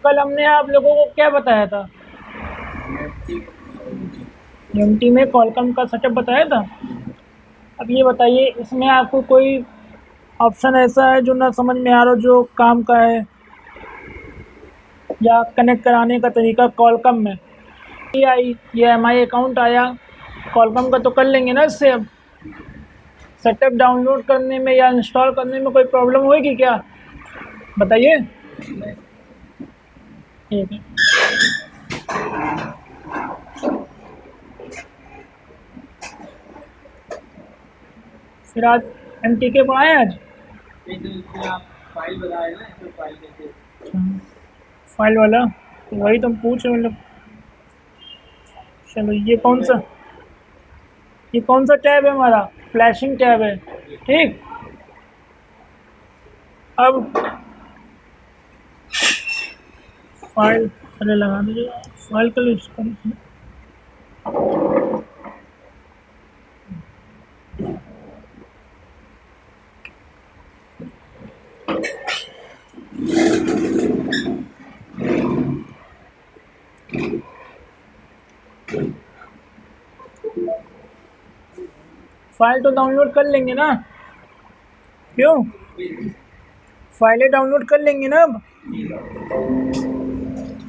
कल हमने आप लोगों को क्या बताया था? एमटी में कॉलकम का सेटअप बताया था। अब ये बताइए, इसमें आपको कोई ऑप्शन ऐसा है जो ना समझ में आ रहा हो, जो काम का है, या कनेक्ट कराने का तरीका कॉलकम में ये एमआई अकाउंट आया, कॉलकम का तो कर लेंगे ना इससे। अब सेटअप डाउनलोड करने में या इंस्टॉल करने में कोई प्रॉब्लम होगी क्या, बताइए। ठीक है, फिर आज एमटीके पढ़ाएं आज। फाइल वाला तो वही तुम पूछ रहे हो, मतलब। चलो, ये कौन सा टैब है हमारा? फ्लैशिंग टैब है, ठीक। अब फाइल पहले लगा दीजिए, फाइल का लिस्ट कर। फाइल तो डाउनलोड कर लेंगे ना, क्यों? फाइलें डाउनलोड कर लेंगे ना अब।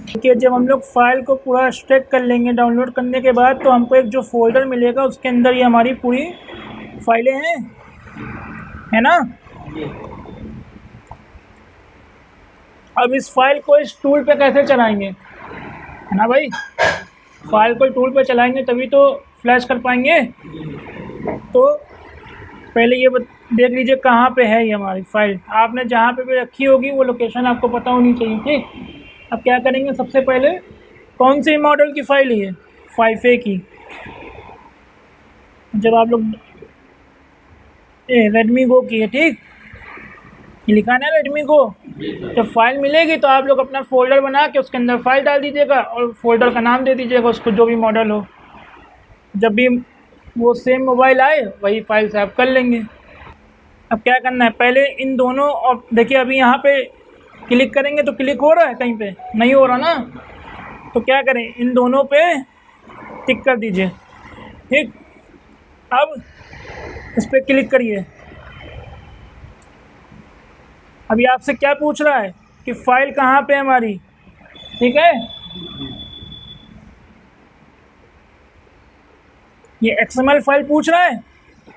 देखिए, जब हम लोग फाइल को पूरा एक्सट्रैक्ट कर लेंगे डाउनलोड करने के बाद, तो हमको एक जो फोल्डर मिलेगा उसके अंदर ये हमारी पूरी फाइलें हैं, है ना। अब इस फाइल को इस टूल पे कैसे चलाएंगे, है ना भाई? फाइल को टूल पे चलाएंगे तभी तो फ्लैश कर पाएंगे। तो पहले ये देख लीजिए कहाँ पे है ये हमारी फाइल। आपने जहाँ पे भी रखी होगी वो लोकेशन आपको पता होनी चाहिए, ठीक। अब क्या करेंगे, सबसे पहले कौन सी मॉडल की फाइल है? 5A की। जब आप लोग रेडमी गो की है, ठीक, लिखा है ना रेडमी गो। जब फाइल मिलेगी तो आप लोग अपना फोल्डर बना के उसके अंदर फाइल डाल दीजिएगा और फोल्डर का नाम दे दीजिएगा उसको, जो भी मॉडल हो। जब भी वो सेम मोबाइल आए वही फाइल से आप कर लेंगे। अब क्या करना है, पहले इन दोनों, और देखिए अभी यहाँ पे क्लिक करेंगे तो क्लिक हो रहा है, कहीं पे नहीं हो रहा ना। तो क्या करें, इन दोनों पे टिक कर दीजिए, ठीक। अब इस पर क्लिक करिए। अभी आपसे क्या पूछ रहा है कि फाइल कहाँ पे है हमारी, ठीक है। ये XML फाइल पूछ रहा है।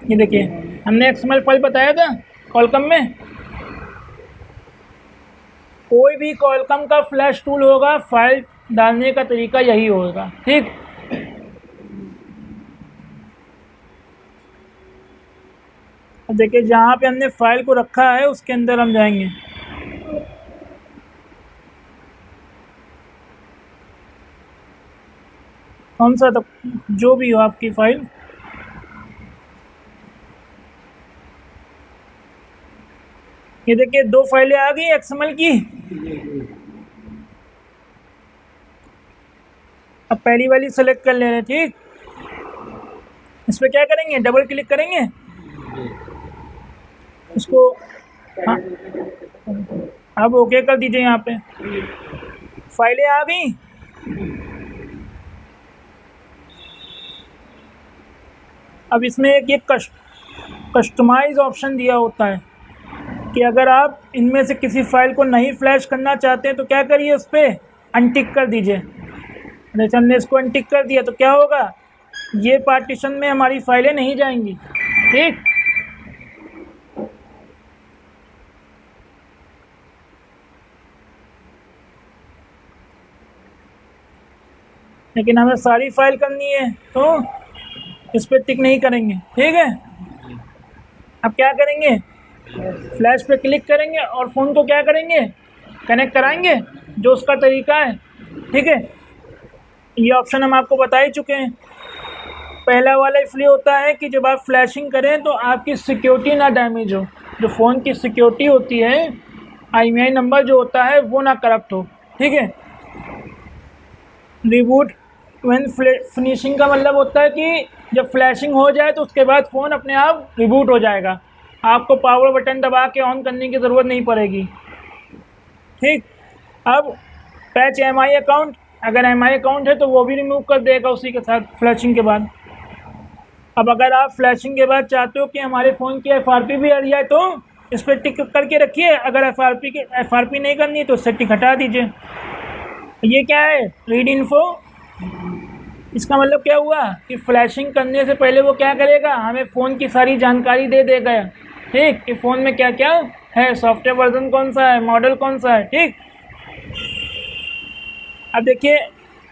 ये देखिए, हमने XML फाइल बताया था कॉलकम में। कोई भी कॉलकम का फ्लैश टूल होगा, फाइल डालने का तरीका यही होगा, ठीक। अब देखिए, जहाँ पे हमने फाइल को रखा है उसके अंदर हम जाएंगे। कौन सा, तो जो भी हो आपकी फाइल। ये देखिए, 2 फाइलें आ गई XML की। अब पहली वाली सेलेक्ट कर ले रहे हैं, ठीक। इस पर क्या करेंगे, डबल क्लिक करेंगे इसको। हाँ, अब ओके कर दीजिए। यहाँ पे फाइलें आ गई। अब इसमें एक कस्टमाइज ऑप्शन दिया होता है कि अगर आप इनमें से किसी फाइल को नहीं फ्लैश करना चाहते हैं तो क्या करिए, उस पर अनटिक कर दीजिए। जैसे हमने इसको अनटिक कर दिया तो क्या होगा, ये पार्टीशन में हमारी फाइलें नहीं जाएंगी, ठीक। लेकिन हमें सारी फाइल करनी है तो इस पर टिक नहीं करेंगे, ठीक है। अब क्या करेंगे, फ्लैश पे क्लिक करेंगे और फ़ोन को क्या करेंगे, कनेक्ट कराएंगे, जो उसका तरीका है, ठीक है। ये ऑप्शन हम आपको बता ही चुके हैं। पहला वाला इसलिए होता है कि जब आप फ्लैशिंग करें तो आपकी सिक्योरिटी ना डैमेज हो, जो फ़ोन की सिक्योरिटी होती है, IMEI नंबर जो होता है वो ना करप्ट हो, ठीक है। रिबूट व्हेन फिनिशिंग का मतलब होता है कि जब फ्लैशिंग हो जाए तो उसके बाद फ़ोन अपने आप रिबूट हो जाएगा, आपको पावर बटन दबा के ऑन करने की ज़रूरत नहीं पड़ेगी, ठीक। अब पैच MI अकाउंट, अगर MI अकाउंट है तो वो भी रिमूव कर देगा उसी के साथ फ्लैशिंग के बाद। अब अगर आप फ्लैशिंग के बाद चाहते हो कि हमारे फ़ोन की FRP भी हट जाए तो इस पर टिक करके रखिए, अगर FRP नहीं करनी तो उससे टिक हटा दीजिए। ये क्या है, रीड इन्फो। इसका मतलब क्या हुआ कि फ्लैशिंग करने से पहले वो क्या करेगा, हमें फ़ोन की सारी जानकारी दे देगा, ठीक, कि फ़ोन में क्या क्या है, सॉफ्टवेयर वर्जन कौन सा है, मॉडल कौन सा है, ठीक। अब देखिए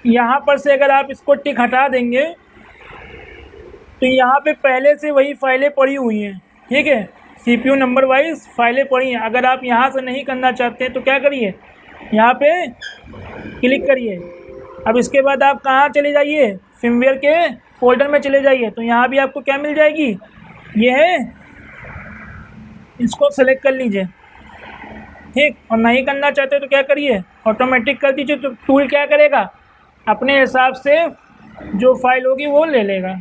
यहाँ पर से अगर आप इसको टिक हटा देंगे तो यहाँ पे पहले से वही फाइलें पड़ी हुई हैं, ठीक है, CPU नंबर वाइज फाइलें पड़ी हैं। अगर आप यहाँ से नहीं करना चाहते हैं तो क्या करिए, यहाँ पे क्लिक करिए। अब इसके बाद आप कहाँ चले जाइए, फर्मवेयर के फोल्डर में चले जाइए, तो यहाँ भी आपको क्या मिल जाएगी, ये है, इसको सेलेक्ट कर लीजिए, ठीक। और नहीं करना चाहते तो क्या करिए, ऑटोमेटिक कर दीजिए। तो टूल क्या करेगा, अपने हिसाब से जो फाइल होगी वो ले लेगा,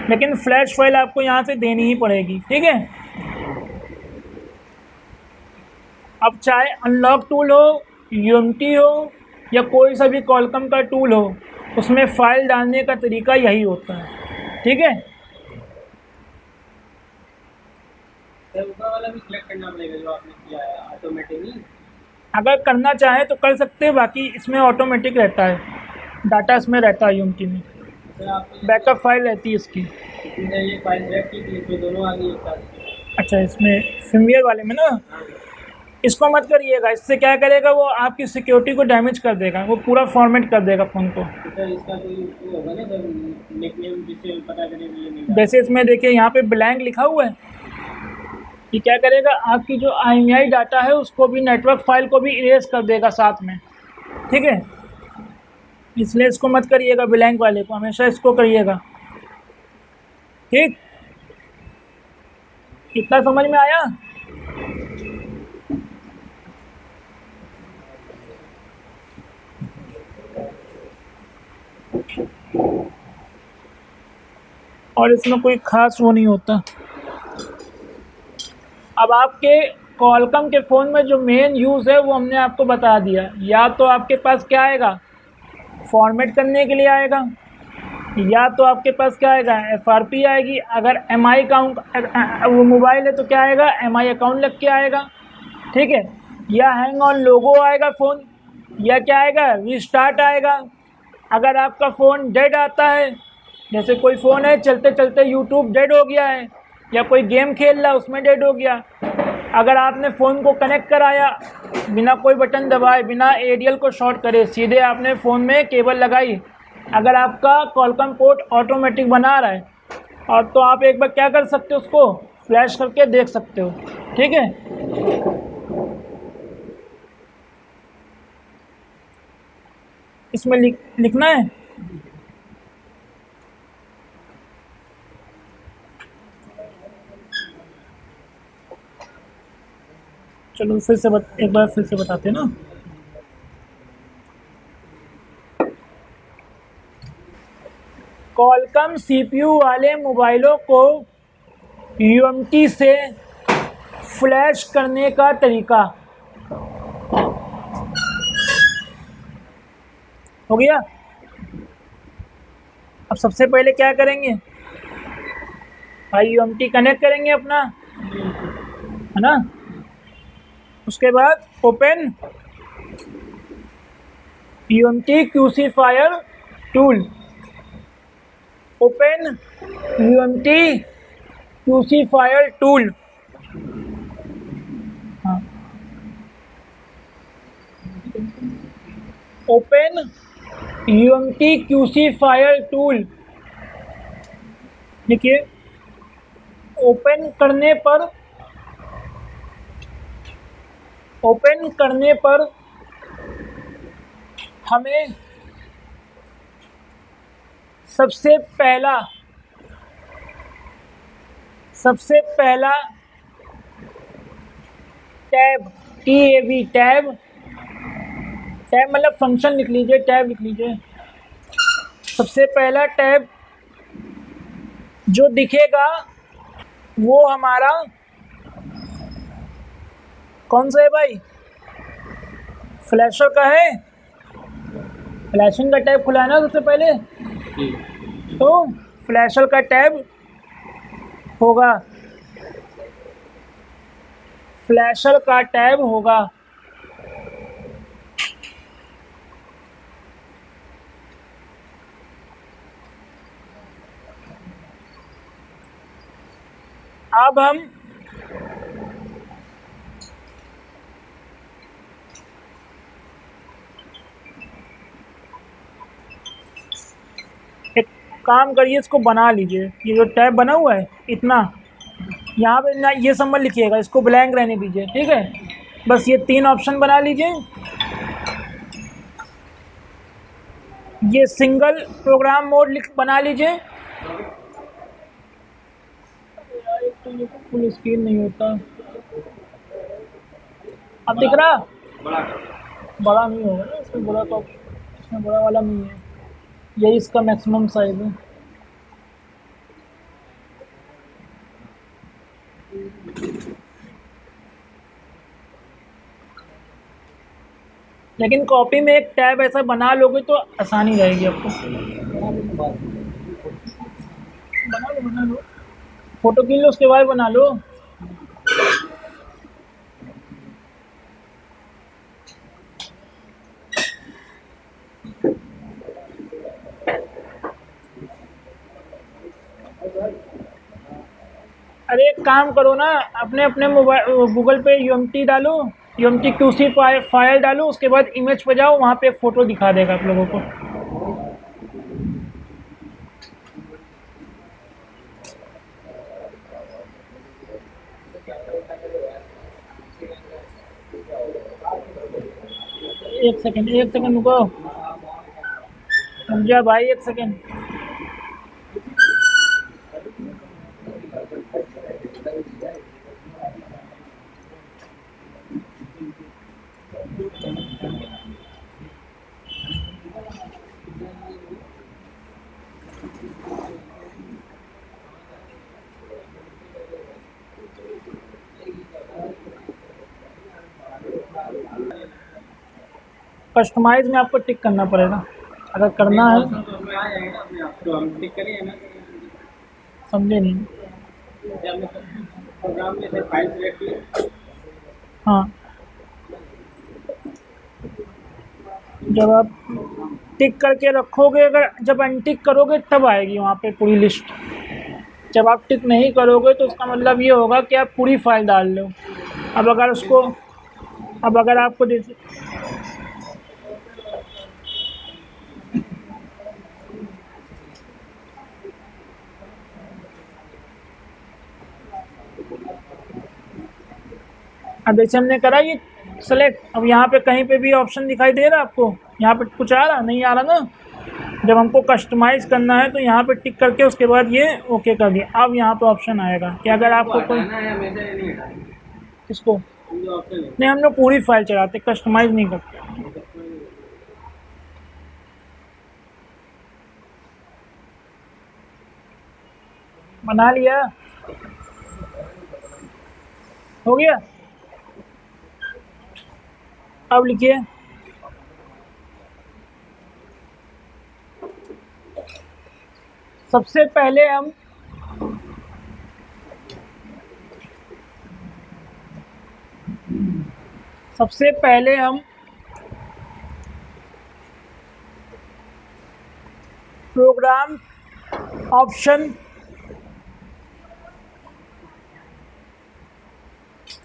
लेकिन फ्लैश फाइल आपको यहाँ से देनी ही पड़ेगी, ठीक है। अब चाहे अनलॉक टूल हो, UMT हो, या कोई सा भी कॉलकम का टूल हो, उसमें फ़ाइल डालने का तरीका यही होता है, ठीक है। वाला भी सिलेक्ट करना पड़ेगा जो आपने किया है ऑटोमेटिकली। अगर करना चाहे तो कर सकते हैं, बाकी इसमें ऑटोमेटिक रहता है, डाटा इसमें रहता है UMT में, बैकअप फाइल रहती है इसकी। ये फाइल सेलेक्ट की तो दोनों आ गई एक साथ। अच्छा, इसमें फर्मवेयर वाले में ना, इसको मत करिएगा, इससे क्या करेगा, वो आपकी सिक्योरिटी को डैमेज कर देगा, वो पूरा फॉर्मेट कर देगा फ़ोन को। इसका कोई होगा ना सर, निकनेम जिससे पता करेगा ये नहीं। जैसे इसमें देखिए यहाँ पे ब्लैंक लिखा हुआ है, ये क्या करेगा, आपकी जो IMEI डाटा है उसको भी, नेटवर्क फाइल को भी इरेज कर देगा साथ में, ठीक है। इसलिए इसको मत करिएगा, ब्लैंक वाले को हमेशा इसको करिएगा, ठीक। कितना समझ में आया। और इसमें कोई ख़ास वो नहीं होता। अब आपके कॉलकम के फ़ोन में जो मेन यूज़ है वो हमने आपको बता दिया। या तो आपके पास क्या आएगा, फॉर्मेट करने के लिए आएगा, या तो आपके पास क्या आएगा, FRP आएगी। अगर MI अकाउंट वो मोबाइल है तो क्या आएगा, MI अकाउंट लग के आएगा, ठीक है। या हैंग ऑन लोगो आएगा फ़ोन, या क्या आएगा, रीस्टार्ट आएगा। अगर आपका फ़ोन डेड आता है, जैसे कोई फ़ोन है चलते चलते यूट्यूब डेड हो गया है, या कोई गेम खेल रहा है उसमें डेड हो गया, अगर आपने फ़ोन को कनेक्ट कराया बिना कोई बटन दबाए, बिना ADL को शॉर्ट करे, सीधे आपने फ़ोन में केबल लगाई, अगर आपका कॉलकम पोर्ट ऑटोमेटिक बना रहा है, और तो आप एक बार क्या कर सकते हो, उसको फ्लैश करके देख सकते हो, ठीक है। इसमें लिखना है, चलो फिर से एक बार फिर से बताते हैं ना। कॉलकम CPU वाले मोबाइलों को UMT से फ्लैश करने का तरीका हो गया। अब सबसे पहले क्या करेंगे भाई, UMT कनेक्ट करेंगे अपना, है ना। उसके बाद open UMT QC fire tool, open UMT QC fire tool, हाँ, open UMT QC fire tool. देखिए ओपन करने पर हमें सबसे पहला टैब, टैब मतलब फंक्शन लिख लीजिए, टैब लिख लीजिए। सबसे पहला टैब जो दिखेगा वो हमारा कौन सा है भाई, फ्लैशर का है, फ्लैशिंग का टैब खुला है ना सबसे पहले, जी। तो फ्लैशर का टैब होगा, फ्लैशर का टैब होगा। अब हम एक काम करिए, इसको बना लीजिए। ये जो टैब बना हुआ है इतना, यहाँ पे ना ये सब मत लिखिएगा, इसको ब्लैंक रहने दीजिए, ठीक है। बस ये 3 ऑप्शन बना लीजिए। ये सिंगल प्रोग्राम मोड लिख बना लीजिए। तो ये फुल स्क्रीन नहीं होता, अब दिख रहा? बड़ा नहीं होगा ना इसमें, बड़ा तो इसमें बड़ा वाला नहीं है, यही इसका मैक्सिमम साइज है। लेकिन कॉपी में एक टैब ऐसा बना लोगे तो आसानी रहेगी आपको। बना लो, फोटो खींच लो, उसके बाद बना लो। अरे एक काम करो ना, अपने अपने मोबाइल गूगल पे यूएमटी डालो, यूएमटी क्यूसी फाइल डालो, उसके बाद इमेज पे जाओ, वहाँ पे एक फ़ोटो दिखा देगा आप लोगों को। एक सेकंड रुको, समझा भाई, एक सेकंड। कस्टमाइज में आपको टिक करना पड़ेगा, अगर करना है। उसमें आ जाएगा अपने आप, तो हम टिक करिए ना। समझे नहीं? जब प्रोग्राम में से फाइल सिलेक्ट की, हाँ, जब आप टिक करके रखोगे, अगर जब अनटिक करोगे तब आएगी वहाँ पे पूरी लिस्ट। जब आप टिक नहीं करोगे तो उसका मतलब ये होगा कि आप पूरी फाइल डाल लो। अब अगर उसको, अब अगर आपको जैसे अब जैसे हमने करा ये सेलेक्ट, अब यहाँ पे कहीं पे भी ऑप्शन दिखाई दे रहा है आपको? यहाँ पे कुछ आ रहा नहीं, आ रहा ना? जब हमको कस्टमाइज़ करना है तो यहाँ पे टिक करके उसके बाद ये ओके कर दिया। अब यहाँ पे ऑप्शन आएगा कि अगर आपको कोई, इसको नहीं, हम लोग पूरी फाइल चलाते, कस्टमाइज़ नहीं करते। बना लिया, हो गया। अब लिखिए, सबसे पहले हम प्रोग्राम ऑप्शन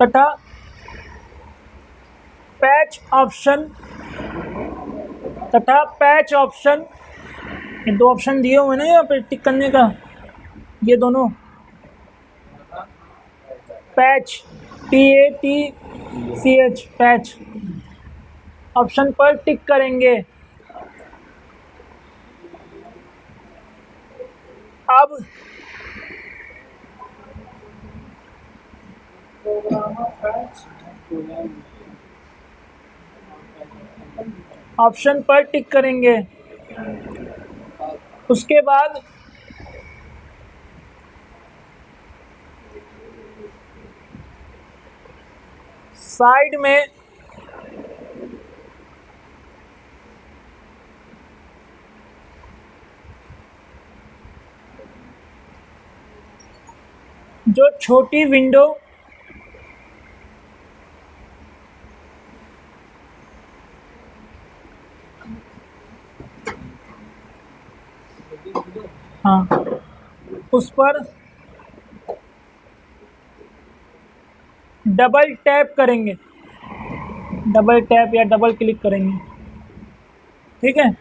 तथा पैच ऑप्शन ये 2 ऑप्शन दिए हुए ना यहाँ पे टिक करने का, ये दोनों पैच, PATCH, पैच ऑप्शन पर टिक करेंगे। अब ऑप्शन पर टिक करेंगे, उसके बाद साइड में जो छोटी विंडो हाँ उस पर डबल टैप करेंगे, डबल टैप या डबल क्लिक करेंगे, ठीक है।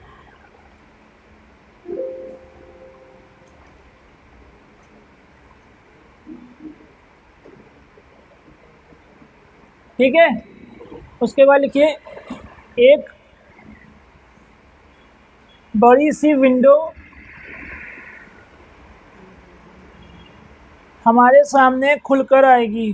ठीक है, उसके बाद लिखिए एक बड़ी सी विंडो हमारे सामने खुलकर आएगी।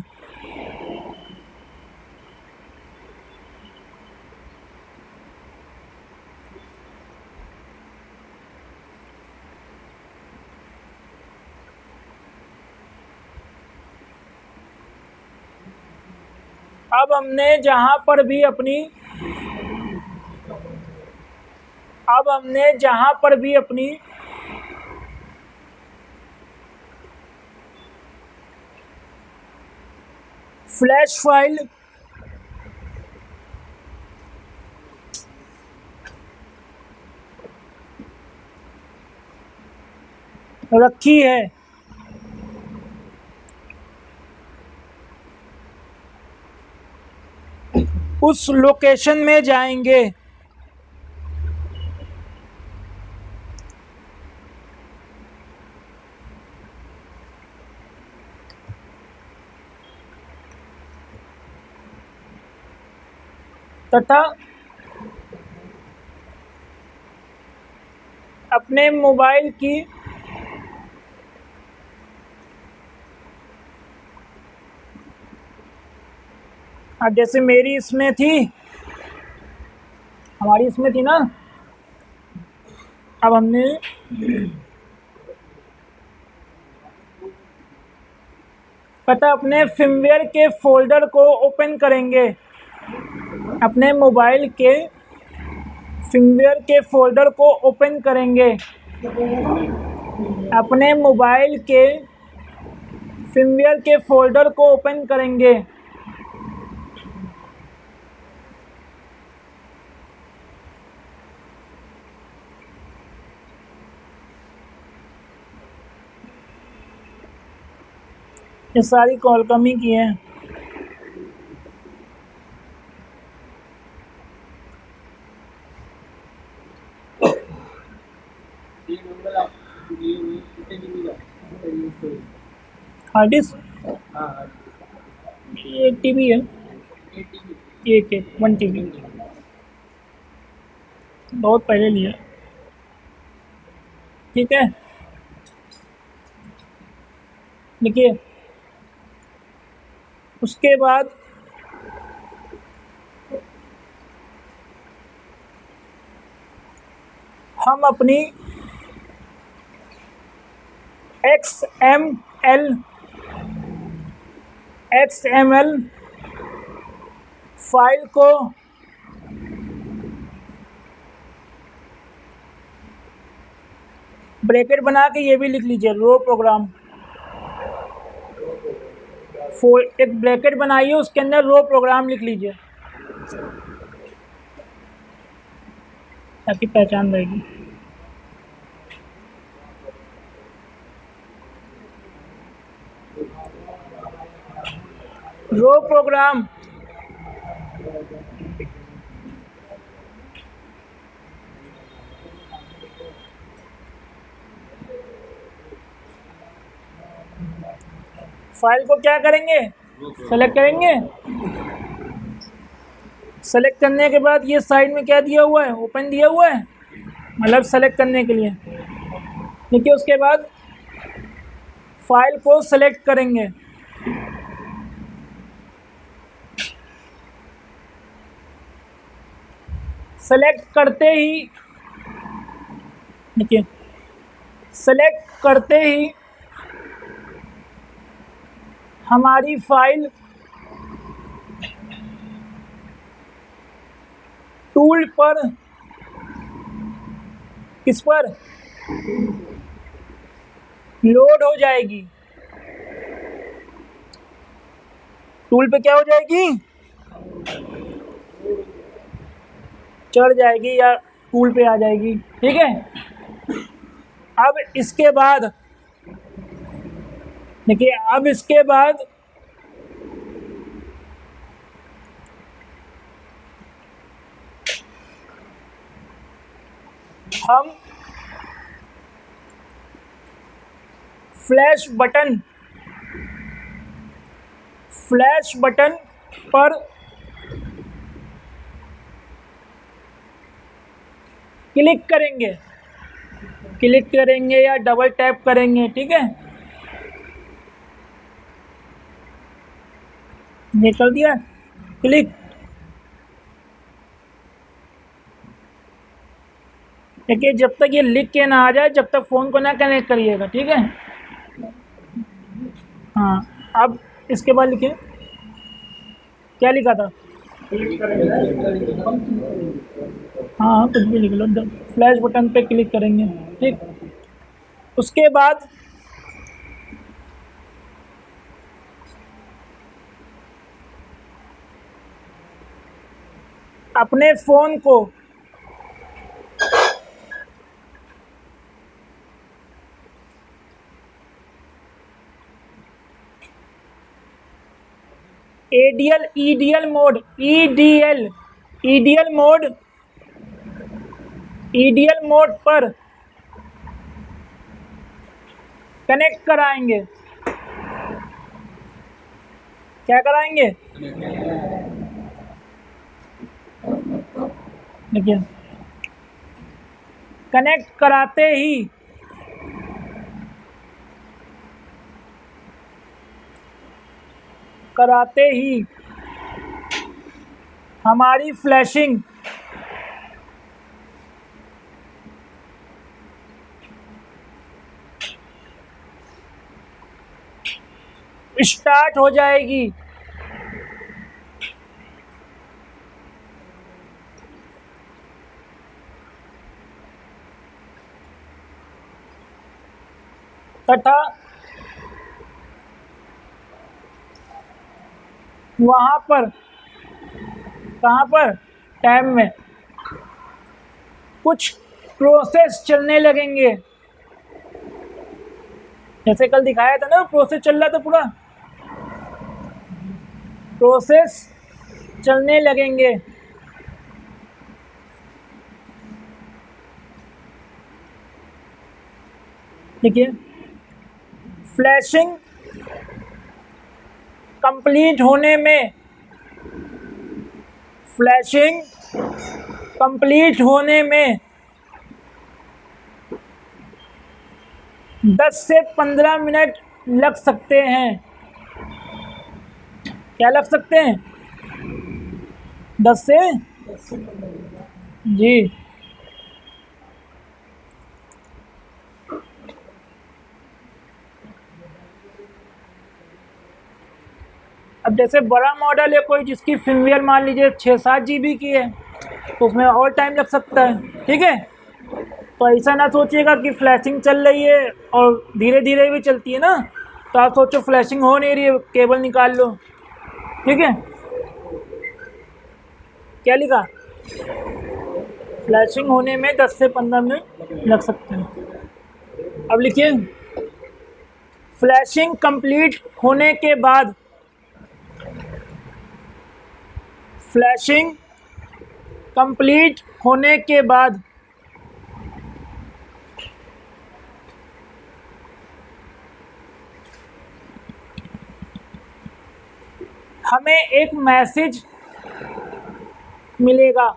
अब हमने जहां पर भी अपनी फ्लैश फाइल रखी है, उस लोकेशन में जाएंगे। तथा अपने मोबाइल की जैसे मेरी इसमें थी, हमारी इसमें थी ना, अब हमने पता अपने फिल्मवेयर के फोल्डर को ओपन करेंगे, अपने मोबाइल के फिल्मवेयर के फोल्डर को ओपन करेंगे, अपने मोबाइल के फिल्मवेयर के फोल्डर को ओपन करेंगे। ये सारी कॉल कम ही की है। ये नंबर आप दिए हुए कितने जीबी का यूज करें? हार्ड डिस्क हाँ मेरी 8 TB है, 8 जीबी। एक 1 TB, बहुत पहले लिया। ठीक है, देखिए उसके बाद हम अपनी XML फाइल को ब्रैकेट बना के ये भी लिख लीजिए रो प्रोग्राम, एक ब्रैकेट बनाइए, उसके अंदर रो प्रोग्राम लिख लीजिए ताकि पहचान रहेगी। रो प्रोग्राम फाइल को क्या करेंगे, सेलेक्ट करेंगे। सेलेक्ट करने के बाद ये साइड में क्या दिया हुआ है, ओपन दिया हुआ है, मतलब सेलेक्ट करने के लिए। देखिए उसके बाद फाइल को सेलेक्ट करेंगे, सेलेक्ट करते ही देखिए सेलेक्ट करते ही हमारी फाइल टूल पर, किस पर लोड हो जाएगी। टूल पे क्या हो जाएगी, चढ़ जाएगी या टूल पे आ जाएगी। ठीक है, अब इसके बाद देखिए, अब इसके बाद हम फ्लैश बटन पर क्लिक करेंगे या डबल टैप करेंगे। ठीक है, ये कर दिया क्लिक। देखिए, जब तक ये लिख के ना आ जाए, जब तक फ़ोन को ना कनेक्ट करिएगा। ठीक है, हाँ, अब इसके बाद लिखिए, क्या लिखा था, हाँ कुछ भी लिख लो, फ्लैश बटन पे क्लिक करेंगे। ठीक, उसके बाद अपने फ़ोन को ईडीएल मोड पर कनेक्ट कराएंगे। क्या कराएंगे, देखिए, कनेक्ट कराते ही हमारी फ्लैशिंग स्टार्ट हो जाएगी। तथा वहाँ पर, कहाँ पर, टैब में कुछ प्रोसेस चलने लगेंगे। जैसे कल दिखाया था ना, प्रोसेस चल रहा था, पूरा प्रोसेस चलने लगेंगे। देखिए, फ्लैशिंग कंप्लीट होने में 10 से 15 मिनट लग सकते हैं। क्या लग सकते हैं, 10 से जी। अब जैसे बड़ा मॉडल है कोई, जिसकी firmware मान लीजिए 6-7 GB की है, तो उसमें और टाइम लग सकता है। ठीक है, तो ऐसा ना सोचिएगा कि फ्लैशिंग चल रही है और धीरे धीरे भी चलती है ना, तो आप सोचो फ्लैशिंग हो नहीं रही है, केबल निकाल लो। ठीक है, क्या लिखा, फ्लैशिंग होने में 10 से 15 मिनट लग सकते हैं। अब लिखिए, फ्लैशिंग कंप्लीट होने के बाद हमें एक मैसेज मिलेगा,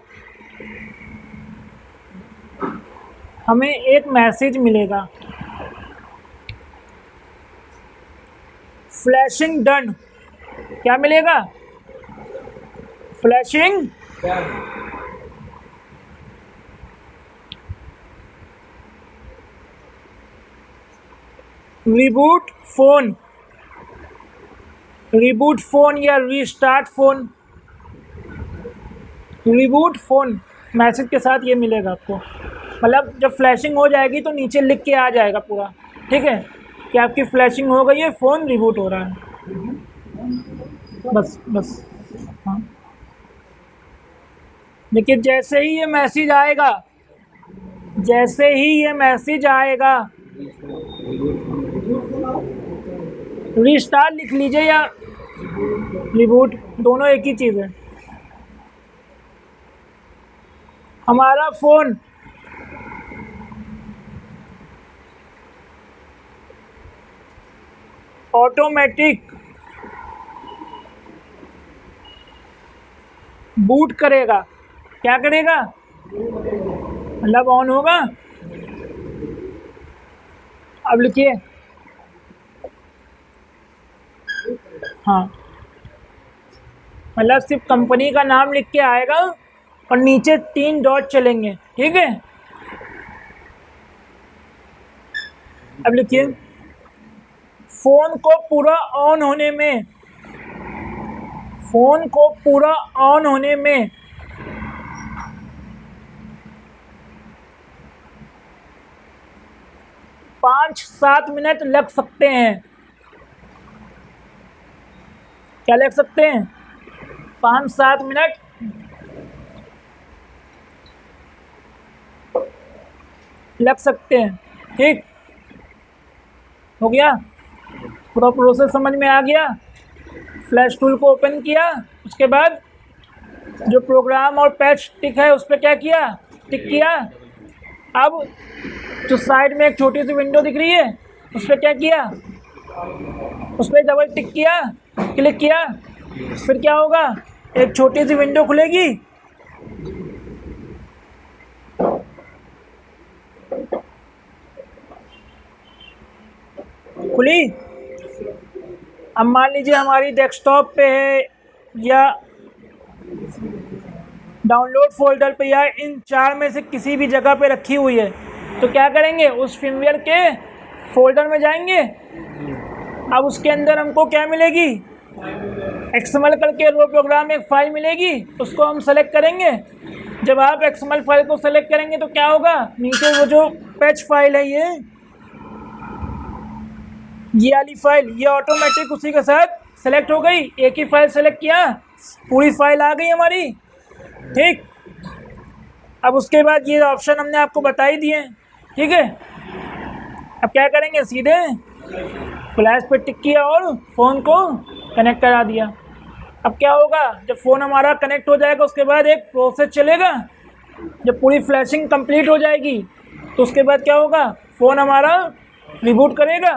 फ्लैशिंग डन। क्या मिलेगा, फ्लैशिंग रिबूट फ़ोन या restart phone, reboot phone message के साथ ये मिलेगा आपको। मतलब जब फ्लैशिंग हो जाएगी तो नीचे लिख के आ जाएगा पूरा। ठीक है, कि आपकी फ्लैशिंग हो गई है, फ़ोन रिबूट हो रहा है। बस बस। हाँ, देखिए जैसे ही ये मैसेज आएगा, जैसे ही ये मैसेज आएगा, रीस्टार्ट लिख लीजिए या रिबूट, दोनों एक ही चीज़ है। हमारा फ़ोन ऑटोमेटिक बूट करेगा। क्या करेगा? मतलब ऑन होगा। अब लिखिए, हाँ, मतलब सिर्फ कंपनी का नाम लिख के आएगा और नीचे 3 डॉट चलेंगे, ठीक है। अब लिखिए, फ़ोन को पूरा ऑन होने में, फ़ोन को पूरा ऑन होने में 5-7 मिनट लग सकते हैं। क्या लग सकते हैं? 5-7 मिनट लग सकते हैं, ठीक। हो गया, पूरा प्रोसेस समझ में आ गया। फ्लैश टूल को ओपन किया, उसके बाद जो प्रोग्राम और पैच टिक है उस पर क्या किया? टिक किया। अब जो साइड में एक छोटी सी विंडो दिख रही है उस पर क्या किया? उस पर डबल टिक किया, क्लिक किया, फिर क्या होगा? एक छोटी सी विंडो खुलेगी। खुली। अब मान लीजिए हमारी डेस्कटॉप पे है या डाउनलोड फोल्डर पे या इन 4 में से किसी भी जगह पे रखी हुई है, तो क्या करेंगे? उस फिल्मवेयर के फोल्डर में जाएंगे। अब उसके अंदर हमको क्या मिलेगी? एक्सएमएल करके रो प्रोग्राम एक फ़ाइल मिलेगी, उसको हम सेलेक्ट करेंगे। जब आप एक्सएमएल फाइल को सेलेक्ट करेंगे तो क्या होगा? नीचे वो जो पैच फाइल है ये वाली फाइल, ये ऑटोमेटिक उसी के साथ सेलेक्ट हो गई। एक ही फाइल सेलेक्ट किया, पूरी फाइल आ गई हमारी, ठीक। अब उसके बाद ये ऑप्शन हमने आपको बता ही दिए, ठीक है। अब क्या करेंगे? सीधे फ्लैश पे टिक किया और फ़ोन को कनेक्ट करा दिया। अब क्या होगा? जब फ़ोन हमारा कनेक्ट हो जाएगा उसके बाद एक प्रोसेस चलेगा। जब पूरी फ्लैशिंग कंप्लीट हो जाएगी तो उसके बाद क्या होगा? फ़ोन हमारा रिबूट करेगा।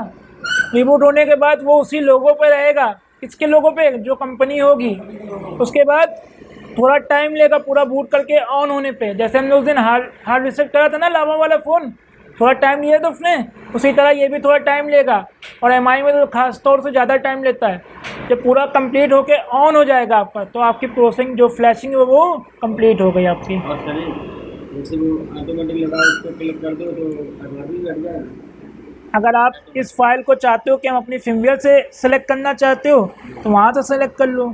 रिबूट होने के बाद वो उसी लोगो पे रहेगा। किसके लोगो पे? जो कंपनी होगी। उसके बाद थोड़ा टाइम लेगा पूरा बूट करके ऑन होने पे। जैसे हमने उस दिन हार्ड रीसेट करा था ना लावा वाला फ़ोन, थोड़ा टाइम लिया था उसने, उसी तरह ये भी थोड़ा टाइम लेगा। और एमआई में तो खास तौर से ज़्यादा टाइम लेता है। जब पूरा कंप्लीट होके ऑन हो जाएगा आपका, तो आपकी प्रोसेसिंग जो फ्लैशिंग है वो कंप्लीट हो गई आपकी। और सर जैसे वो ऑटोमेटिक लगा उसको क्लिक कर दो तो आधार भी घट जाएगा। अगर आप इस फाइल को चाहते हो कि हम अपनी फिल्मवेयर से सेलेक्ट करना चाहते हो तो वहाँ से सेलेक्ट कर लो।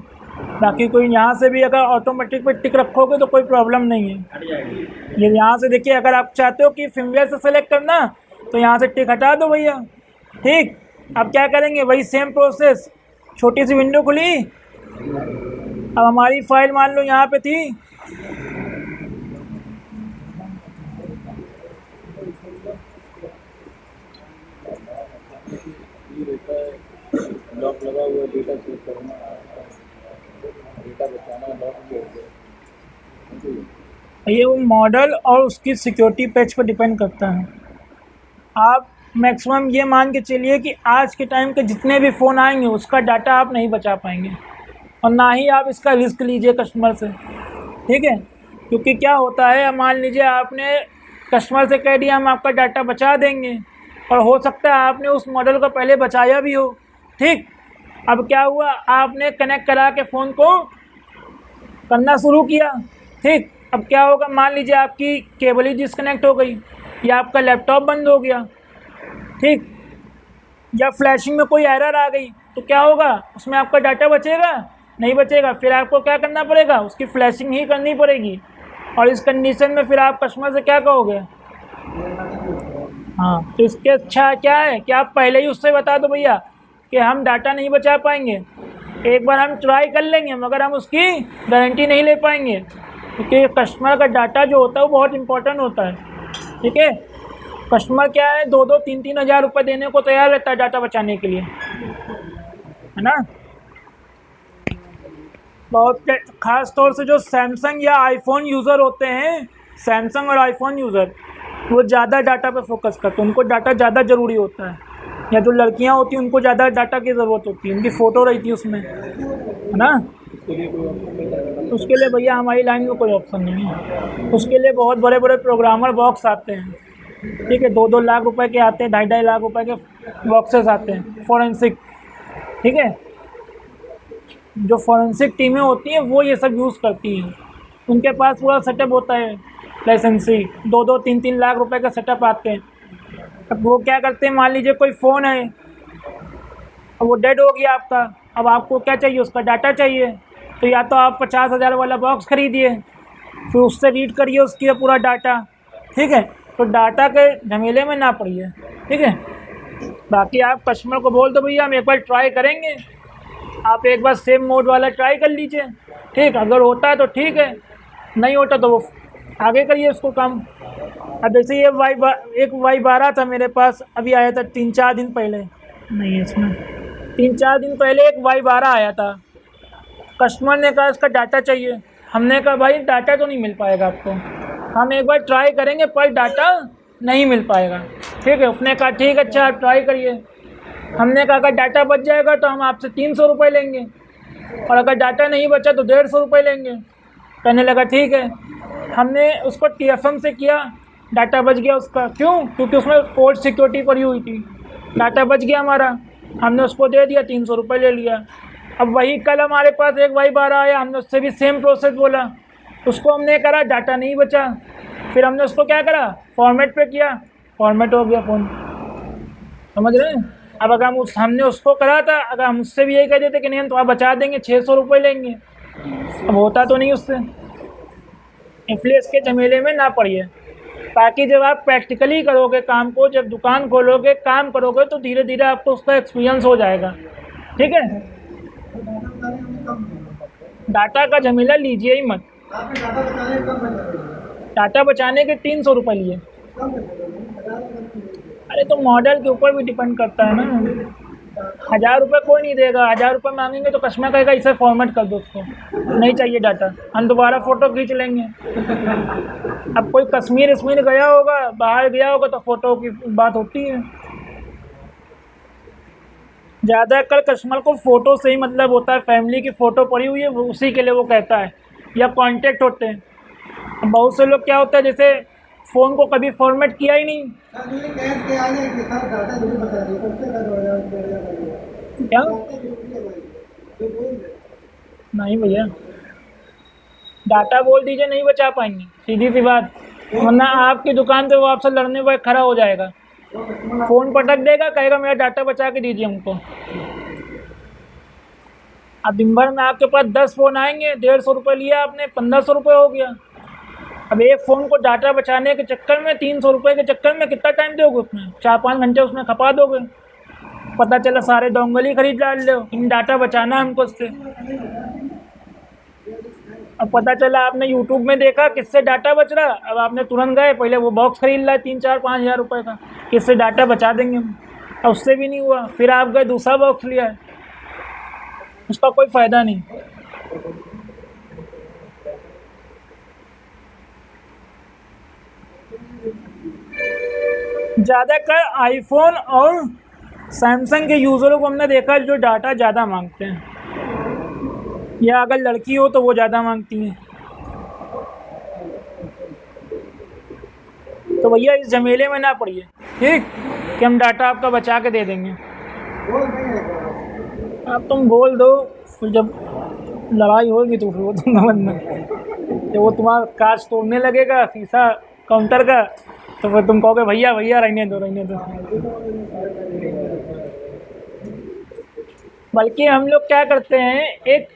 बाकी कोई यहाँ से भी अगर ऑटोमेटिक पे टिक रखोगे तो कोई प्रॉब्लम नहीं है। हट जाएगी। ये यहाँ से देखिए, अगर आप चाहते हो कि फिल्मवेयर से सेलेक्ट करना तो यहाँ से टिक हटा दो भैया, ठीक। अब क्या करेंगे? वही सेम प्रोसेस, छोटी सी विंडो खुली। अब हमारी फाइल मान लो यहाँ पे थी, लॉक लगा हुआ, डेटा सेव करना, डेटा बचाना, लॉक ये वो मॉडल और उसकी सिक्योरिटी पैच पर डिपेंड करता है। आप मैक्सिमम ये मान के चलिए कि आज के टाइम के जितने भी फ़ोन आएंगे उसका डाटा आप नहीं बचा पाएंगे, और ना ही आप इसका रिस्क लीजिए कस्टमर से, ठीक है। क्योंकि क्या होता है, मान लीजिए आपने कस्टमर से कह दिया हम आपका डाटा बचा देंगे, और हो सकता है आपने उस मॉडल को पहले बचाया भी हो, ठीक। अब क्या हुआ? आपने कनेक्ट करा के फ़ोन को करना शुरू किया, ठीक। अब क्या होगा? मान लीजिए आपकी केबल ही डिस्कनेक्ट हो गई, या आपका लैपटॉप बंद हो गया, ठीक, या फ्लैशिंग में कोई एरर आ गई, तो क्या होगा? उसमें आपका डाटा बचेगा? नहीं बचेगा। फिर आपको क्या करना पड़ेगा? उसकी फ्लैशिंग ही करनी पड़ेगी। और इस कंडीशन में फिर आप कस्टमर से क्या कहोगे? हाँ, तो इसके अच्छा क्या है कि आप पहले ही उससे बता दो भैया कि हम डाटा नहीं बचा पाएंगे, एक बार हम ट्राई कर लेंगे मगर हम उसकी गारंटी नहीं ले पाएंगे, क्योंकि कस्टमर का डाटा जो होता है वो बहुत इंपॉर्टेंट होता है। ठीक है, कस्टमर क्या है 2-3 हज़ार रुपये देने को तैयार रहता है डाटा बचाने के लिए, है ना। बहुत ख़ास तौर से जो सैमसंग या आईफोन यूज़र होते हैं, सैमसंग और आईफोन यूज़र, वो ज़्यादा डाटा पे फोकस करते हैं, उनको डाटा ज़्यादा ज़रूरी होता है। या जो लड़कियां होती हैं उनको ज़्यादा डाटा की ज़रूरत होती है, उनकी फ़ोटो रहती है उसमें, है ना। उसके लिए भैया हमारी लाइन में कोई ऑप्शन नहीं है। उसके लिए बहुत बड़े बड़े प्रोग्रामर बॉक्स आते हैं, ठीक है, 2-2 लाख रुपए के आते हैं, 2.5 लाख रुपए के बॉक्सेस आते हैं फॉरेंसिक। ठीक है, जो फॉरेंसिक टीमें होती हैं वो ये सब यूज़ करती हैं, उनके पास पूरा सेटअप होता है, लाइसेंसी 2-3 लाख रुपए का सेटअप आते हैं। अब वो क्या करते हैं, मान लीजिए कोई फ़ोन है, अब वो डेड हो गया आपका, अब आपको क्या चाहिए, उसका डाटा चाहिए, तो या तो आप 50,000 वाला बॉक्स खरीदिए, फिर उससे रीड करिए उसकी पूरा डाटा। ठीक है, तो डाटा के झमेले में ना पड़िए। ठीक है, बाकी आप कस्टमर को बोल दो भैया हम एक बार ट्राई करेंगे, आप एक बार सेम मोड वाला ट्राई कर लीजिए। ठीक, अगर होता है तो ठीक है, नहीं होता तो वो आगे करिए उसको काम। अब जैसे ये एक Y12 था मेरे पास, अभी आया था 3-4 दिन पहले, नहीं है इसमें, 3-4 दिन पहले एक Y12 आया था। कस्टमर ने कहा इसका डाटा चाहिए, हमने कहा भाई डाटा तो नहीं मिल पाएगा आपको, हम एक बार ट्राई करेंगे पर डाटा नहीं मिल पाएगा। ठीक है, उसने कहा ठीक है अच्छा आप ट्राई करिए। हमने कहा अगर डाटा बच जाएगा तो हम आपसे 300 रुपये लेंगे, और अगर डाटा नहीं बचा तो 150 रुपये लेंगे। कहने लगा ठीक है। हमने उसको TFM से किया, डाटा बच गया उसका। क्यों? क्योंकि उसमें कोड सिक्योरिटी पड़ी हुई थी, डाटा बच गया हमारा, हमने उसको दे दिया, 300 रुपये ले लिया। अब वही कल हमारे पास एक Y12 आया, हमने उससे भी सेम प्रोसेस बोला, उसको हमने करा, डाटा नहीं बचा, फिर हमने उसको क्या करा, फॉर्मेट पे किया, फॉर्मेट हो गया फ़ोन। समझ रहे हैं? अब अगर हमने उसको करा था, अगर हम उससे भी यही कह देते कि नहीं हम तो आप बचा देंगे, 600 रुपये लेंगे, अब होता तो नहीं उससे। इसलिए इसके झमेले में ना पड़िए, ताकि जब आप प्रैक्टिकली करोगे काम को, जब दुकान खोलोगे काम करोगे तो धीरे धीरे आपको उसका एक्सपीरियंस हो जाएगा। ठीक है, डाटा का झमेला लीजिए ही मत। डाटा बचाने के 300 रुपये लिए। अरे तो मॉडल के ऊपर भी डिपेंड करता है ना, 1000 रुपये कोई नहीं देगा, 1000 रुपये मांगेंगे तो कस्टमर कहेगा इसे फॉर्मेट कर दो, उसको नहीं चाहिए डाटा, हम दोबारा फ़ोटो खींच लेंगे। अब कोई कश्मीर गया होगा, बाहर गया होगा तो फ़ोटो की बात होती है। ज़्यादातर कस्टमर को फ़ोटो से ही मतलब होता है, फैमिली की फ़ोटो पड़ी हुई है वो उसी के लिए वो कहता है, या कॉन्टेक्ट होते हैं। बहुत से लोग क्या होता है जैसे फ़ोन को कभी फॉर्मेट किया ही नहीं, क्या नहीं भैया, डाटा बोल दीजिए नहीं बचा पाएंगे, सीधी सी बात, वरना आपकी दुकान पे वो आपसे लड़ने पर खड़ा हो जाएगा, फ़ोन पटक देगा, कहेगा मेरा डाटा बचा के दीजिए हमको। अब दिन भर में आपके पास 10 फ़ोन आएंगे, 150 रुपये लिया आपने, 1500 रुपये हो गया। अब एक फ़ोन को डाटा बचाने के चक्कर में, 300 रुपये के चक्कर में कितना टाइम दोगे उसमें, 4-5 घंटे उसमें खपा दोगे। पता चला सारे डोंगल ही खरीद डाल लो, इन डाटा बचाना हमको उससे। अब पता चला आपने यूट्यूब में देखा किससे डाटा बच रहा, अब आपने तुरंत गए पहले वो बॉक्स खरीद लिया 3-4-5 हज़ार रुपये का, किससे डाटा बचा देंगे हम, अब उससे भी नहीं हुआ, फिर आप गए दूसरा बॉक्स लिया है, उसका कोई फ़ायदा नहीं। ज़्यादातर आईफोन और सैमसंग के यूज़रों को हमने देखा जो डाटा ज़्यादा मांगते हैं, या अगर लड़की हो तो वो ज़्यादा मांगती हैं। तो भैया इस झमेले में ना पड़िए, ठीक, कि हम डाटा आपका बचा के दे देंगे। अब तुम बोल दो, फिर जब लड़ाई होगी तो फिर वो तुम समझना, जब वो तुम्हारा कांच तोड़ने लगेगा शीशा काउंटर का, तो फिर तुम कहोगे भैया भैया रहने दो। बल्कि हम लोग क्या करते हैं, एक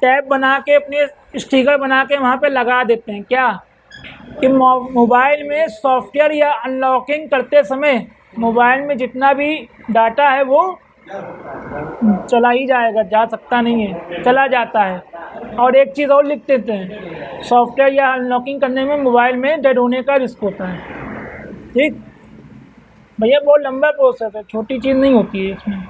टैब बना के, अपने स्टिकर बना के वहाँ पे लगा देते हैं, क्या कि मोबाइल में सॉफ्टवेयर या अनलॉकिंग करते समय मोबाइल में जितना भी डाटा है वो चला ही जाएगा, जा सकता नहीं है, चला जाता है। और एक चीज़ और लिख देते हैं, सॉफ्टवेयर या अनलॉकिंग करने में मोबाइल में डेड होने का रिस्क होता है। ठीक भैया, बहुत लंबा प्रोसेस है, छोटी चीज़ नहीं होती है इसमें।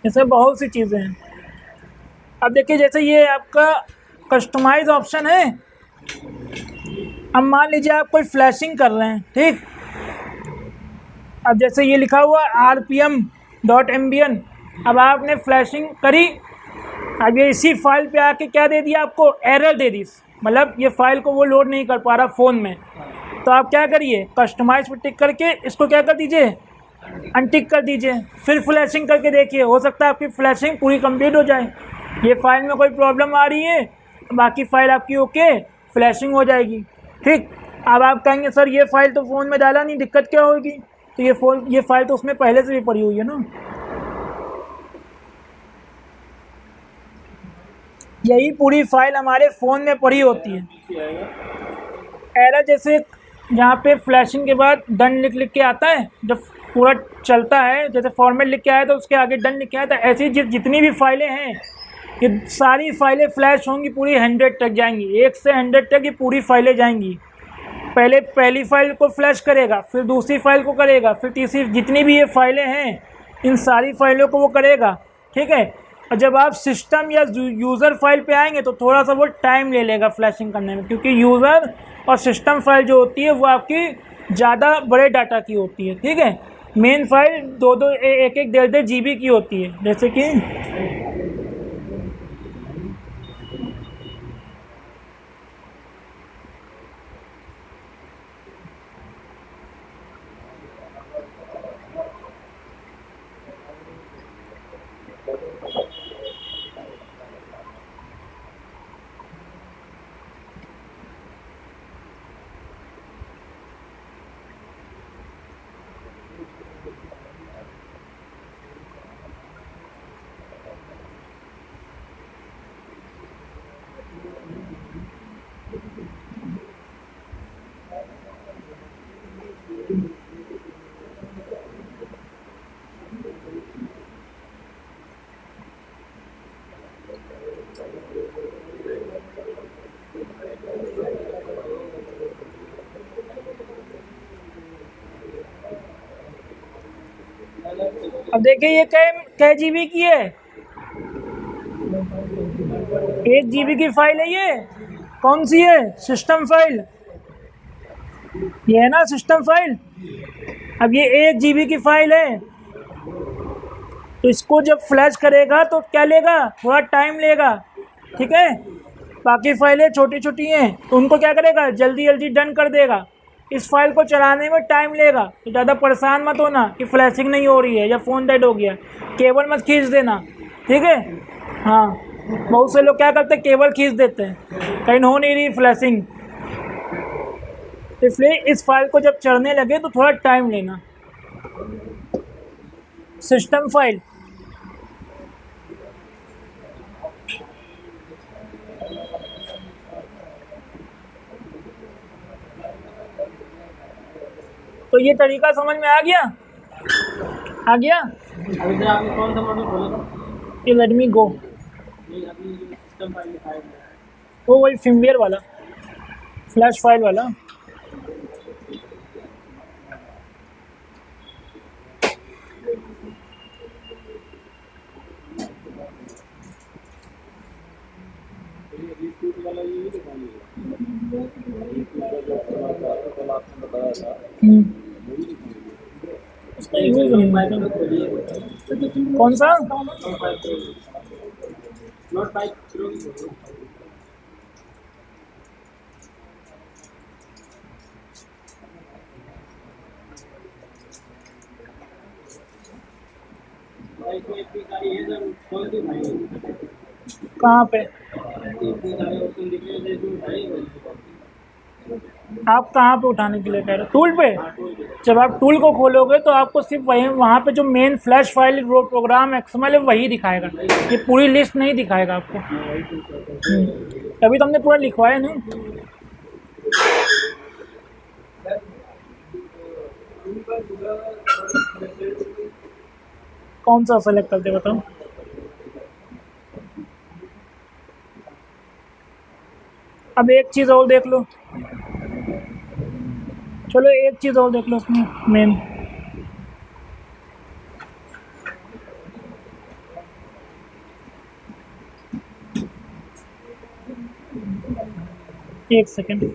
इसमें बहुत सी चीज़ें हैं। अब देखिए, जैसे ये आपका कस्टमाइज ऑप्शन है। अब मान लीजिए आप कोई फ्लैशिंग कर रहे हैं, ठीक। अब जैसे ये लिखा हुआ rpm.mbn, अब आपने फ्लैशिंग करी। अब ये इसी फाइल पे आके क्या दे दिया आपको, एरर दे दी, मतलब ये फाइल को वो लोड नहीं कर पा रहा फ़ोन में। तो आप क्या करिए, कस्टमाइज पर टिक करके इसको क्या कर दीजिए, अनटिक कर दीजिए। फिर फ्लैशिंग करके देखिए, हो सकता है आपकी फ्लैशिंग पूरी कंप्लीट हो जाए। ये फाइल में कोई प्रॉब्लम आ रही है, बाकी फ़ाइल आपकी ओके, फ्लैशिंग हो जाएगी। ठीक। अब आप कहेंगे सर ये फ़ाइल तो फ़ोन में डाला नहीं, दिक्कत क्या होगी। तो ये फ़ाइल तो उसमें पहले से भी पड़ी हुई है ना। यही पूरी फाइल हमारे फ़ोन में पड़ी होती है। एरर जैसे यहाँ पे फ्लैशिंग के बाद डन लिख के आता है, जब पूरा चलता है, जैसे फॉर्मेट लिख के आया तो उसके आगे डन लिख के आया था। ऐसी जितनी भी फाइलें हैं, ये सारी फाइलें फ्लैश होंगी, पूरी 100 तक जाएंगी, 1 से 100 तक ये पूरी फाइलें जाएंगी। पहले पहली फाइल को फ्लैश करेगा, फिर दूसरी फाइल को करेगा, फिर तीसरी, जितनी भी ये फाइलें हैं इन सारी फाइलों को वो करेगा। ठीक है। और जब आप सिस्टम या यूज़र फाइल पे आएंगे तो थोड़ा सा वो टाइम ले लेगा फ्लैशिंग करने में, क्योंकि यूज़र और सिस्टम फाइल जो होती है वो आपकी ज़्यादा बड़े डाटा की होती है। ठीक है। मेन फाइल 2-2, 1-1, 1.5 GB की होती है। जैसे कि अब देखिए ये कै GB की है, 1 GB की फाइल है। ये कौन सी है, सिस्टम फाइल, ये है ना सिस्टम फाइल। अब ये 1 GB की फाइल है, तो इसको जब फ्लैश करेगा तो क्या लेगा, थोड़ा टाइम लेगा। ठीक है। बाकी फाइलें छोटी छोटी हैं तो उनको क्या करेगा, जल्दी जल्दी डन कर देगा। इस फाइल को चलाने में टाइम लेगा, तो ज़्यादा परेशान मत होना कि फ्लैशिंग नहीं हो रही है या फ़ोन डेड हो गया। केबल मत खींच देना। ठीक है। हाँ, बहुत से लोग क्या करते हैं, केबल खींच देते हैं, कहीं हो नहीं रही फ्लैशिंग। इसलिए इस फाइल को जब चढ़ने लगे तो थोड़ा टाइम लेना। सिस्टम फाइल तो ये तरीका समझ में आ गया, आ गया। अभी सर आपने कौन सा मॉडल खोला था? ये रेडमी गो, नहीं, अभी जो सिस्टम फाइल दिखाया है वो वही फिमवेयर वाला, फ्लैश फाइल वाला। वाला ये दिखानी उसका यूज नहीं है। कौन सा, नोट 5 प्रो कहाँ पे, आप कहाँ पे उठाने के लिए कह रहे हो, टूल पे। जब आप टूल को खोलोगे तो आपको सिर्फ वही, वहाँ पे जो main flash file program XML है वही दिखाएगा, ये पूरी लिस्ट नहीं दिखाएगा आपको। अभी तो हमने पूरा लिखवाया नहीं। कौन सा सेलेक्ट करते बताओ। अब एक चीज़ और देख लो, चलो एक चीज़ और देख लो उसमें मेन। एक सेकेंड,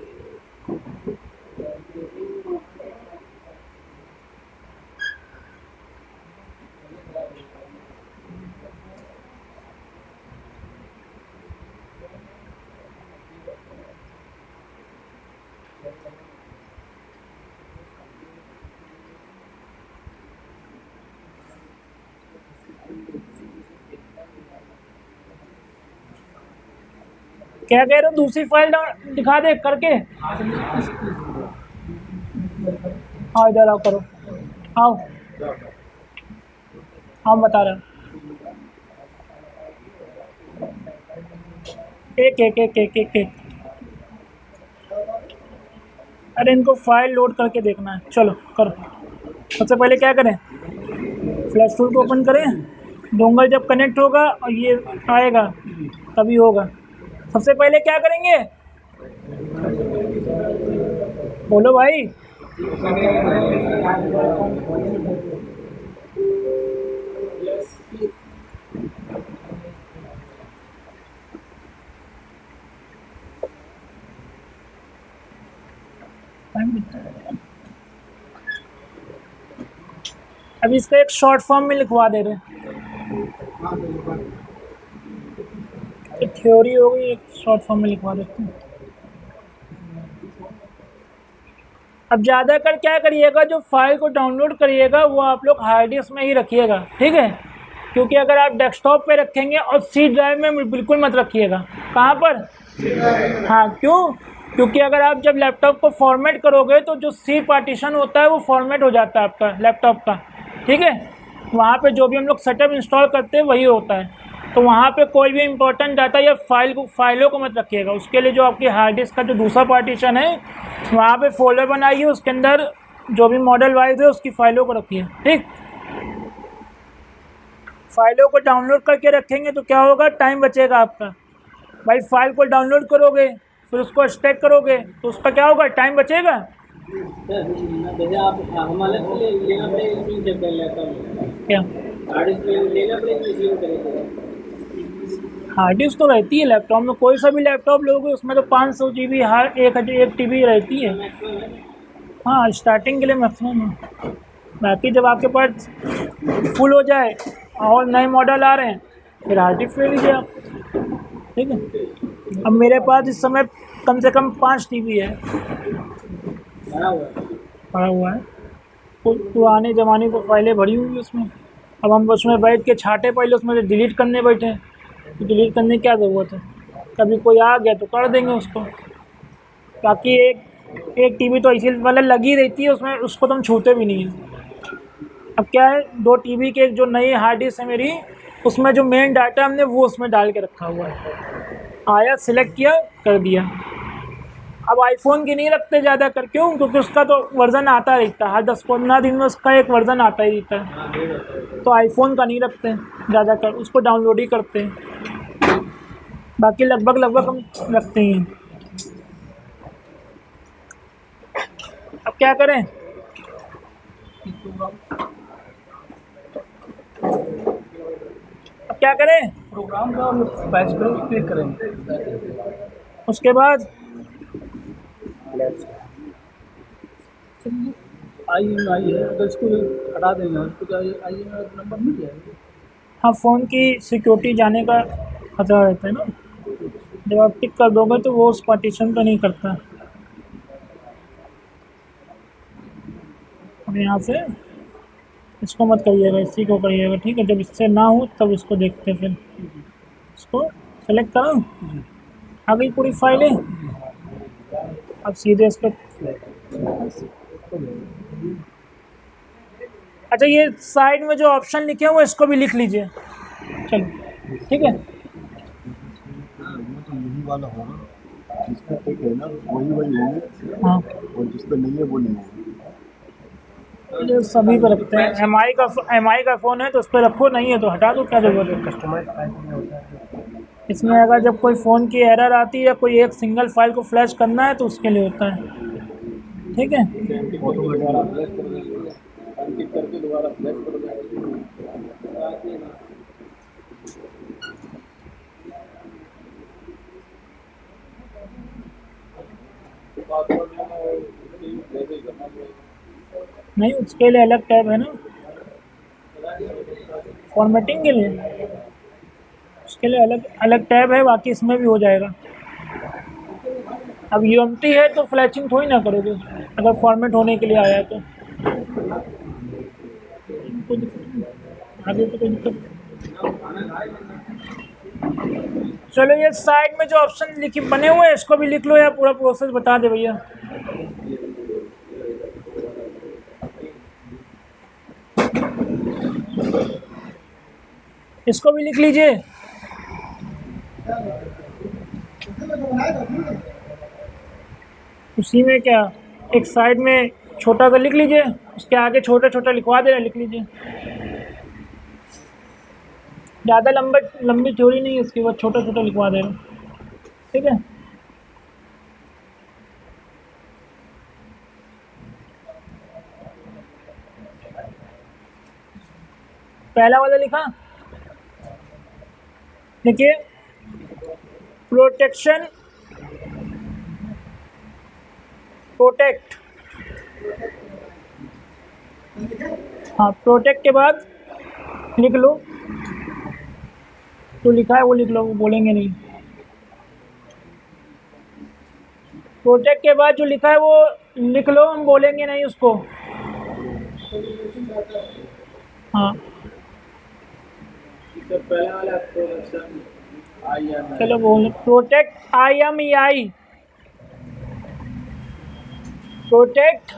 क्या कह रहे हो? दूसरी फाइल दिखा दे करके। हाँ इधर आओ, करो, आओ, हाँ बता रहा हूँ। एक एक एक एक एक एक अरे इनको फाइल लोड करके देखना है, चलो करो। सबसे पहले क्या करें, फ्लैश टूल को ओपन करें, डोंगल जब कनेक्ट होगा और ये आएगा तभी होगा। सबसे पहले क्या करेंगे, बोलो भाई। अब इसका एक शॉर्ट फॉर्म में लिखवा दे रहे, थ्योरी हो गई, एक शॉर्ट फॉर्म में लिखवा देते हैं। अब ज़्यादा कर क्या करिएगा, जो फाइल को डाउनलोड करिएगा वो आप लोग हार्ड डिस्क में ही रखिएगा, ठीक है। क्योंकि अगर आप डेस्कटॉप पे रखेंगे और सी ड्राइव में बिल्कुल मत रखिएगा। कहाँ पर? हाँ, क्यों? क्योंकि अगर आप जब लैपटॉप को फॉर्मेट करोगे तो जो सी पार्टीशन होता है वो फॉर्मेट हो जाता है आपका लैपटॉप का, ठीक है। वहाँ पे जो भी हम लोग सेटअप इंस्टॉल करते हैं वही होता है। तो वहाँ पे कोई भी इंपॉर्टेंट डाटा या फाइलों को मत रखिएगा। उसके लिए जो आपकी हार्ड डिस्क का जो दूसरा पार्टीशन है वहाँ पे फोल्डर बनाइए, उसके अंदर जो भी मॉडल वाइज है उसकी फाइलों को रखिए, ठीक। फाइलों को डाउनलोड करके रखेंगे तो क्या होगा, टाइम बचेगा आपका। भाई फाइल को डाउनलोड करोगे फिर उसको स्टैक करोगे तो उसका क्या होगा, टाइम बचेगा। जैसे आप हमारे से लेना पड़ेगा इसलिए जब कर लेता हूँ क्या हार्ड डिस्क लेना पड़ेगा इसलिए करेंगे। हार्ड डिस्क तो रहती है लैपटॉप में, कोई सा भी लैपटॉप लोगे उसमें तो 500 GB हार्ड 1 TB रहती है। हाँ स्टार्टिंग के लिए मैक्सिमम है, बाकी जब आपके पास फुल हो जाए और नए मॉडल आ रहे हैं फिर हार्ड डिस्क ले लीजिए आप, ठीक है। अब मेरे पास इस समय कम से कम 5 TB है पड़ा हुआ है, पुराने ज़माने की फाइलें भरी हुई उसमें। अब हम उसमें बैठ के छाटे पहले उसमें से डिलीट करने बैठे, तो डिलीट करने की क्या ज़रूरत है, कभी कोई आ गया तो कर देंगे उसको। बाकी एक TB तो इसी मतलब लगी रहती है उसमें, उसको तो हम छूते भी नहीं हैं। अब क्या है, 2 TB के जो नई हार्ड डिस्क है मेरी, उसमें जो मेन डाटा हमने वो उसमें डाल के रखा हुआ है, आया सिलेक्ट किया कर दिया। अब आईफोन की नहीं रखते ज़्यादा कर, क्यों? क्योंकि उसका तो वर्ज़न आता रहता है, हर 10-15 दिन में उसका एक वर्ज़न आता ही रहता है। तो आईफोन का नहीं रखते ज़्यादा कर, उसको डाउनलोड ही करते हैं। बाकी लगभग हम रखते हैं। अब क्या करें, अब क्या करें, प्रोग्राम का बैच पे क्लिक करेंगे, उसके बाद आई है अगर इसको हटा देंगे तो आई नंबर मिल जाएगा। हाँ फ़ोन की सिक्योरिटी जाने का खतरा रहता है ना, जब आप टिक कर दोगे तो वो उस पार्टीशन को नहीं करता। अब यहाँ से इसको मत करिएगा, इसी को करिएगा, ठीक है। जब इससे ना हो तब इसको देखते, फिर इसको सेलेक्ट करो, आ गई पूरी फाइलें। अब सीधे इस पर, अच्छा ये साइड में जो ऑप्शन लिखे हुए इसको भी लिख लीजिए, चलो ठीक है। यही वाला होगा, जिस पे टिक है ना वही होंगे, हाँ और जिस पे नहीं है वो नहीं होगा। ये सभी पे रखते हैं। एम आई का फ़ोन है तो उस पर रखो, नहीं है तो हटा दो, क्या ज़रूरत है। कस्टमाइज फाइल में होता है। इसमें अगर जब कोई फ़ोन की एरर आती है या कोई एक सिंगल फाइल को फ्लैश करना है तो उसके लिए होता है, ठीक है। फोटो वगैरह अनटिक करके दोबारा फ्लैश कर दो। नहीं, उसके लिए अलग टैब है ना, फॉर्मेटिंग के लिए उसके लिए अलग अलग टैब है, बाकी इसमें भी हो जाएगा। अब यूएमटी है तो फ्लैशिंग थोड़ी ना करोगे, अगर फॉर्मेट होने के लिए आया है तो कोई दिक्कत नहीं, आगे तो कोई दिक्कत नहीं। चलो, ये साइड में जो ऑप्शन लिखी बने हुए हैं इसको भी लिख लो, या पूरा प्रोसेस बता दे भैया। इसको भी लिख लीजिए। उसी में क्या, एक साइड में छोटा सा लिख लीजिए, उसके आगे छोटा छोटा लिखवा दे, लिख लीजिए। ज़्यादा लंबी थ्योरी नहीं है इसकी, बस छोटा छोटा लिखवा दे रहा, ठीक है। पहला वाला लिखा, देखिए, प्रोटेक्ट, हाँ, प्रोटेक्ट के बाद लिख लो, जो लिखा है वो लिख लो, वो बोलेंगे नहीं। प्रोटेक्ट के बाद जो लिखा है वो लिख लो, हम बोलेंगे नहीं उसको। हाँ, पहला वाला प्रोडक्शन चलो बोल, protect IMEI, protect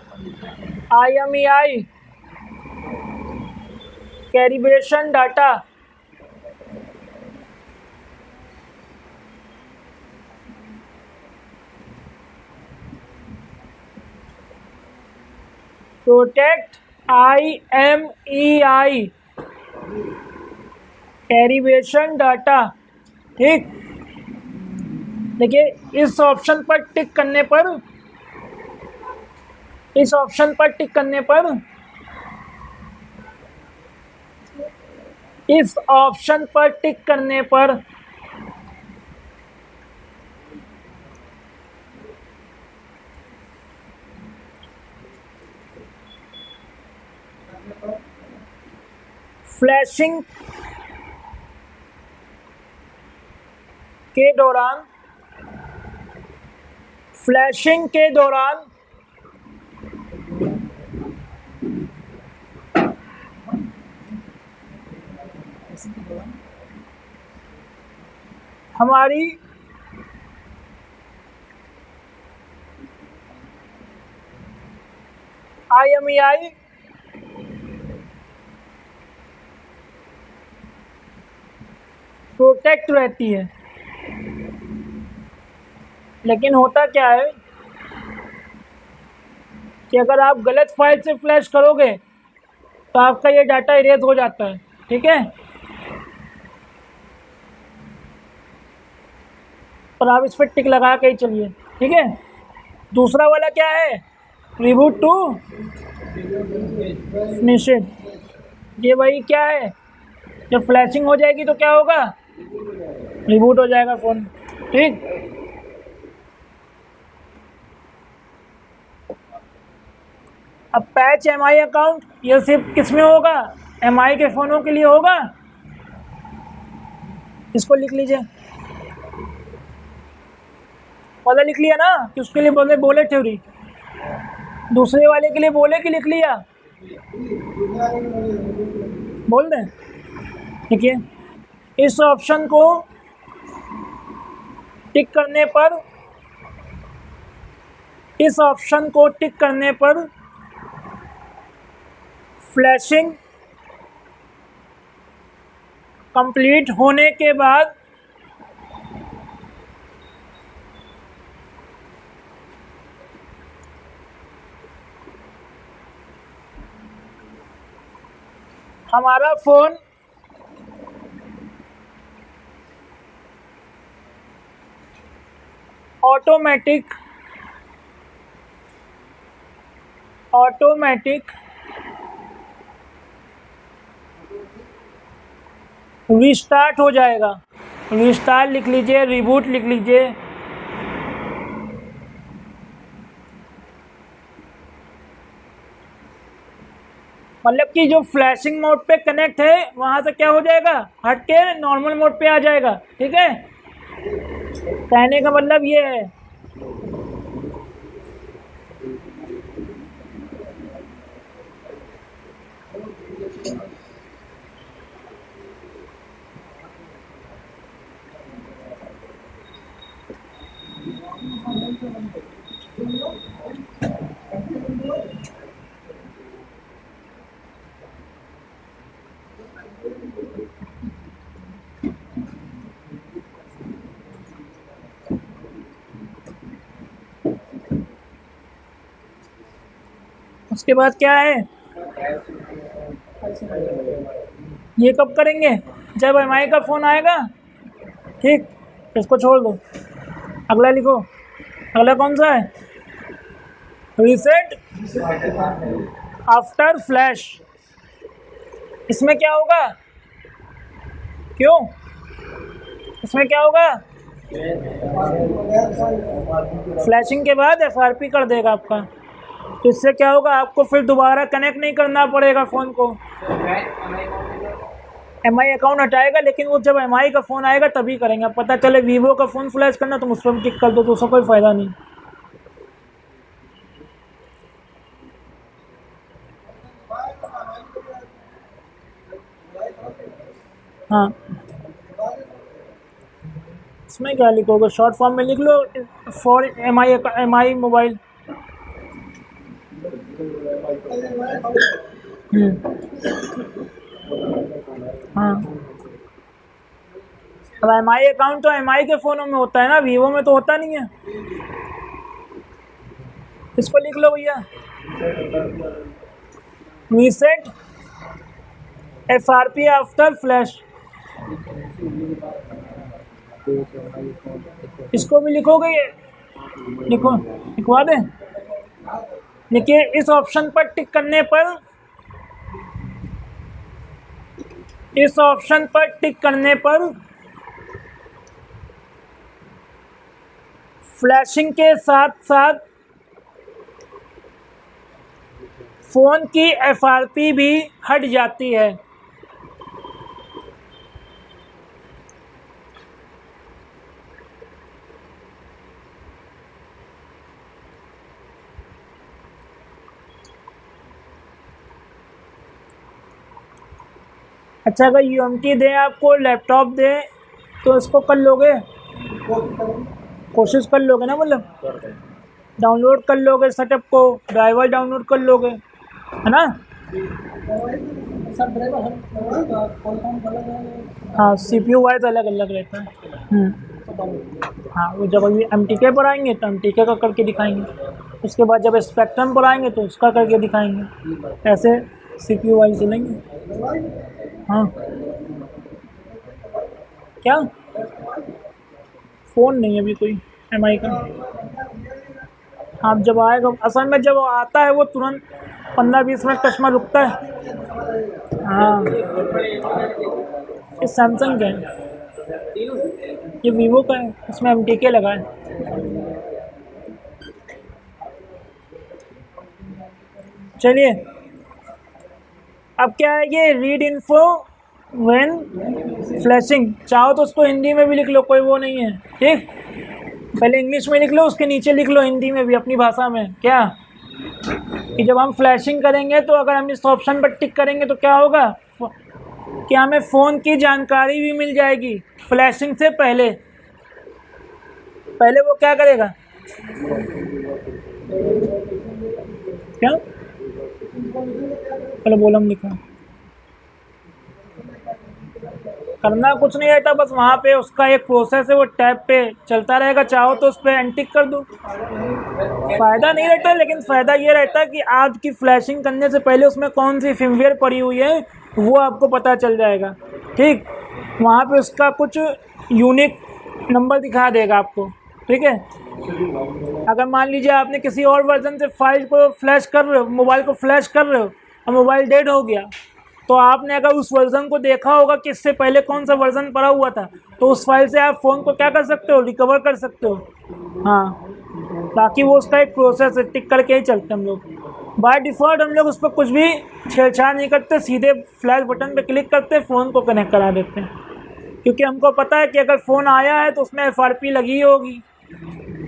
IMEI calibration data, protect IMEI calibration data, ठीक। देखिए, इस ऑप्शन पर टिक करने पर, इस ऑप्शन पर टिक करने पर, इस ऑप्शन पर टिक करने पर फ्लैशिंग के दौरान, फ्लैशिंग के दौरान हमारी IMEI प्रोटेक्ट रहती है। लेकिन होता क्या है कि अगर आप गलत फाइल से फ्लैश करोगे तो आपका ये डाटा इरेज हो जाता है, ठीक है। और आप इस पर टिक लगा के ही चलिए, ठीक है। दूसरा वाला क्या है, रिबूट टू फिनिशिंग। ये वही क्या है, जब फ्लैशिंग हो जाएगी तो क्या होगा, रिबूट हो जाएगा फ़ोन, ठीक। अब पैच MI अकाउंट, ये सिर्फ किस में होगा, MI के फ़ोनों के लिए होगा। इसको लिख लीजिए, वाला लिख लिया ना कि उसके लिए बोले थ्योरी, दूसरे वाले के लिए बोले कि लिख लिया, बोल दें। देखिए, इस ऑप्शन को टिक करने पर, इस ऑप्शन को टिक करने पर फ्लैशिंग कंप्लीट होने के बाद हमारा फ़ोन ऑटोमेटिक रीस्टार्ट हो जाएगा। रीस्टार्ट लिख लीजिए, रिबूट लिख लीजिए। मतलब कि जो फ्लैशिंग मोड पे कनेक्ट है वहाँ से क्या हो जाएगा, हट के नॉर्मल मोड पे आ जाएगा। ठीक है, कहने का मतलब ये है। उसके बाद क्या है, ये कब करेंगे, जब एमआई का फ़ोन आएगा। ठीक, इसको छोड़ दो, अगला लिखो। अगला कौन सा है, रीसेट आफ्टर फ्लैश। इसमें क्या होगा, क्यों, इसमें क्या होगा, फ्लैशिंग के बाद एफआरपी कर देगा आपका। तो इससे क्या होगा, आपको फिर दोबारा कनेक्ट नहीं करना पड़ेगा फ़ोन को। एमआई अकाउंट हटाएगा, लेकिन वो जब एमआई का फ़ोन आएगा तभी करेंगे। अब पता चले वीवो का फ़ोन फ्लैश करना, तुम उस पर क्लिक कर दो तो उसका कोई फ़ायदा नहीं। हाँ, इसमें क्या लिखोगे, शॉर्ट फॉर्म में लिख लो, फॉर एमआई मोबाइल। हाँ, अब एमआई अकाउंट तो एमआई के फ़ोनों में होता है ना, वीवो में तो होता नहीं है। इसको लिख लो भैया, रीसेट एफआरपी आफ्टर फ्लैश। इसको भी लिखोगे, लिखो, लिखवा दें। देखिए, इस ऑप्शन पर टिक करने पर, इस ऑप्शन पर टिक करने पर फ्लैशिंग के साथ साथ फ़ोन की एफआरपी भी हट जाती है। अच्छा, अगर यूएमटी दें आपको, लैपटॉप दें, तो इसको कर लोगे, कोशिश कर लोगे ना, मतलब डाउनलोड कर लोगे सेटअप को, ड्राइवर डाउनलोड कर लोगे, है ना। सब ड्राइवर कौन हाँ, सीपीयू वाइज अलग अलग रहता है। हाँ, वो जब अभी एमटीके पर आएंगे तो एमटीके का करके दिखाएंगे, उसके बाद जब स्पेक्ट्रम पर आएंगे तो उसका करके दिखाएंगे। ऐसे सीपीयू वाइज चलेंगे। हाँ, क्या, फ़ोन नहीं है अभी कोई एमआई का। आप जब आएगा, असल में जब आता है वो तुरंत 15-20 मिनट कस्टमर रुकता है। हाँ, ये सैमसंग का है, ये वीवो का है, इसमें एमटीके लगा है। चलिए, अब क्या है, ये रीड इन्फो व्हेन फ्लैशिंग। चाहो तो उसको हिंदी में भी लिख लो, कोई वो नहीं है। ठीक, पहले इंग्लिश में लिख लो, उसके नीचे लिख लो हिंदी में भी, अपनी भाषा में। क्या कि जब हम फ्लैशिंग करेंगे तो अगर हम इस ऑप्शन पर टिक करेंगे तो क्या होगा कि हमें फ़ोन की जानकारी भी मिल जाएगी फ्लैशिंग से पहले। पहले वो क्या करेगा, क्या, चलो बोलम लिखा, करना कुछ नहीं रहता, बस वहाँ पे उसका एक प्रोसेस है, वो टैब पे चलता रहेगा। चाहो तो उस पर अनटिक कर दो, फ़ायदा नहीं रहता, लेकिन फ़ायदा ये रहता है कि आपकी फ्लैशिंग करने से पहले उसमें कौन सी फिमवेयर पड़ी हुई है वो आपको पता चल जाएगा। ठीक, वहाँ पे उसका कुछ यूनिक नंबर दिखा देगा आपको। ठीक है, अगर मान लीजिए आपने किसी और वर्जन से फाइल को फ्लैश कर रहे हो, मोबाइल को फ्लैश कर रहे हो और मोबाइल डेड हो गया, तो आपने अगर उस वर्जन को देखा होगा कि इससे पहले कौन सा वर्जन पड़ा हुआ था, तो उस फाइल से आप फ़ोन को क्या कर सकते हो, रिकवर कर सकते हो। हाँ, बाकी वो उसका एक प्रोसेस है, टिक करके ही चलते हम लोग। बाय डिफ़ॉल्ट हम लोग उस पर कुछ भी छेड़छाड़ नहीं करते, सीधे फ्लैश बटन पे क्लिक करते फ़ोन को कनेक्ट करा देते हैं, क्योंकि हमको पता है कि अगर फ़ोन आया है तो उसमें FRP लगी होगी।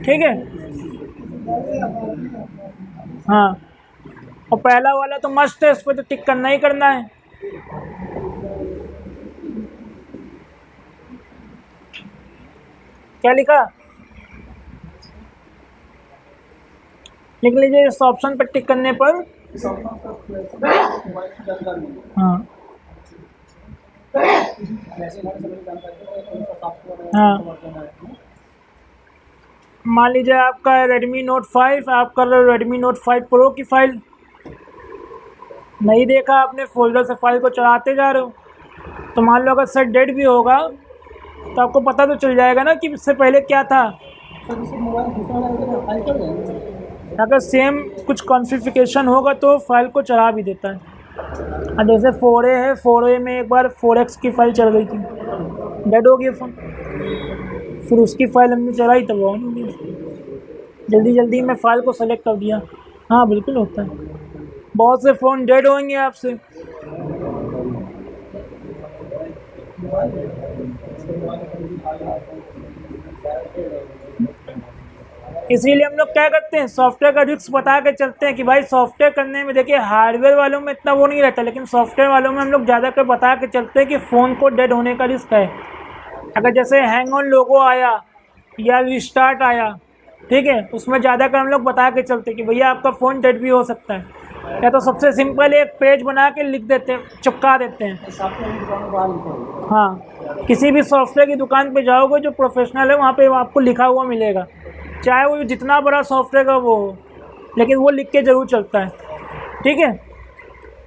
ठीक है, हाँ, और पहला वाला तो मस्ट है, इस पर तो टिक करना ही करना है। क्या लिखा, लिख लीजिए। इस ऑप्शन पर टिक करने पर हाँ हाँ, मान लीजिए आपका Redmi Note 5, आप कर रहे हो Redmi Note 5 Pro की फ़ाइल, नहीं देखा आपने, फ़ोल्डर से फाइल को चलाते जा रहे हो, तो मान लो अगर सेट डेट भी होगा तो आपको पता तो चल जाएगा ना कि इससे पहले क्या था। अगर सेम कुछ कॉन्फ़िगरेशन होगा तो फाइल को चला भी देता है। अब जैसे 4A है, 4A में एक बार 4X की फ़ाइल चल गई थी, डेड हो गया फ़ोन, फिर उसकी फ़ाइल हमने चलाई तब ऑन हो गई। जल्दी में फ़ाइल को सेलेक्ट कर दिया। हाँ बिल्कुल होता है, बहुत से फ़ोन डेड होंगे आपसे। इसीलिए हम लोग क्या करते हैं, सॉफ्टवेयर का रिस्क बता के चलते हैं कि भाई सॉफ्टवेयर करने में देखिए हार्डवेयर वालों में इतना वो नहीं रहता, लेकिन सॉफ्टवेयर वालों में हम लोग ज़्यादातर बता के चलते हैं कि फ़ोन को डेड होने का रिस्क है। अगर जैसे हैंग ऑन लोगो आया या रिस्टार्ट आया, ठीक है, उसमें ज़्यादातर हम लोग बता के चलते हैं कि भैया आपका फ़ोन डेड भी हो सकता है। या तो सबसे सिंपल एक पेज बना के लिख देते हैं, चिपका देते हैं। हाँ, किसी भी सॉफ्टवेयर की दुकान पे जाओगे जो प्रोफेशनल है, वहाँ पे आपको लिखा हुआ मिलेगा, चाहे वो जितना बड़ा सॉफ्टवेयर का वो हो, लेकिन वो लिख के ज़रूर चलता है। ठीक है,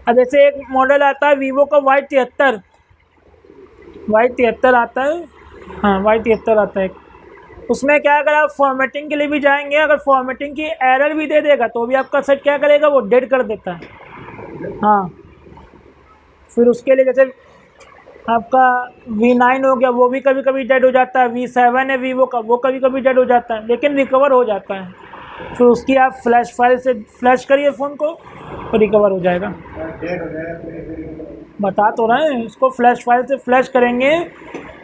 अब जैसे एक मॉडल आता है वीवो का Y73 आता है, हाँ Y73 आता है। उसमें क्या, अगर आप फॉर्मेटिंग के लिए भी जाएंगे, अगर फॉर्मेटिंग की एरर भी दे देगा तो भी आपका सेट क्या करेगा, वो डेड कर देता है। हाँ, फिर उसके लिए जैसे आपका V9 हो गया, वो भी कभी कभी डेड हो जाता है। V7 है वीवो का, वो कभी कभी डेड हो जाता है, लेकिन रिकवर हो जाता है। फिर उसकी आप फ्लैश फाइल से फ्लैश करिए फ़ोन को तो रिकवर हो जाएगा। बता तो रहे हैं, उसको फ्लैश फाइल से फ्लैश करेंगे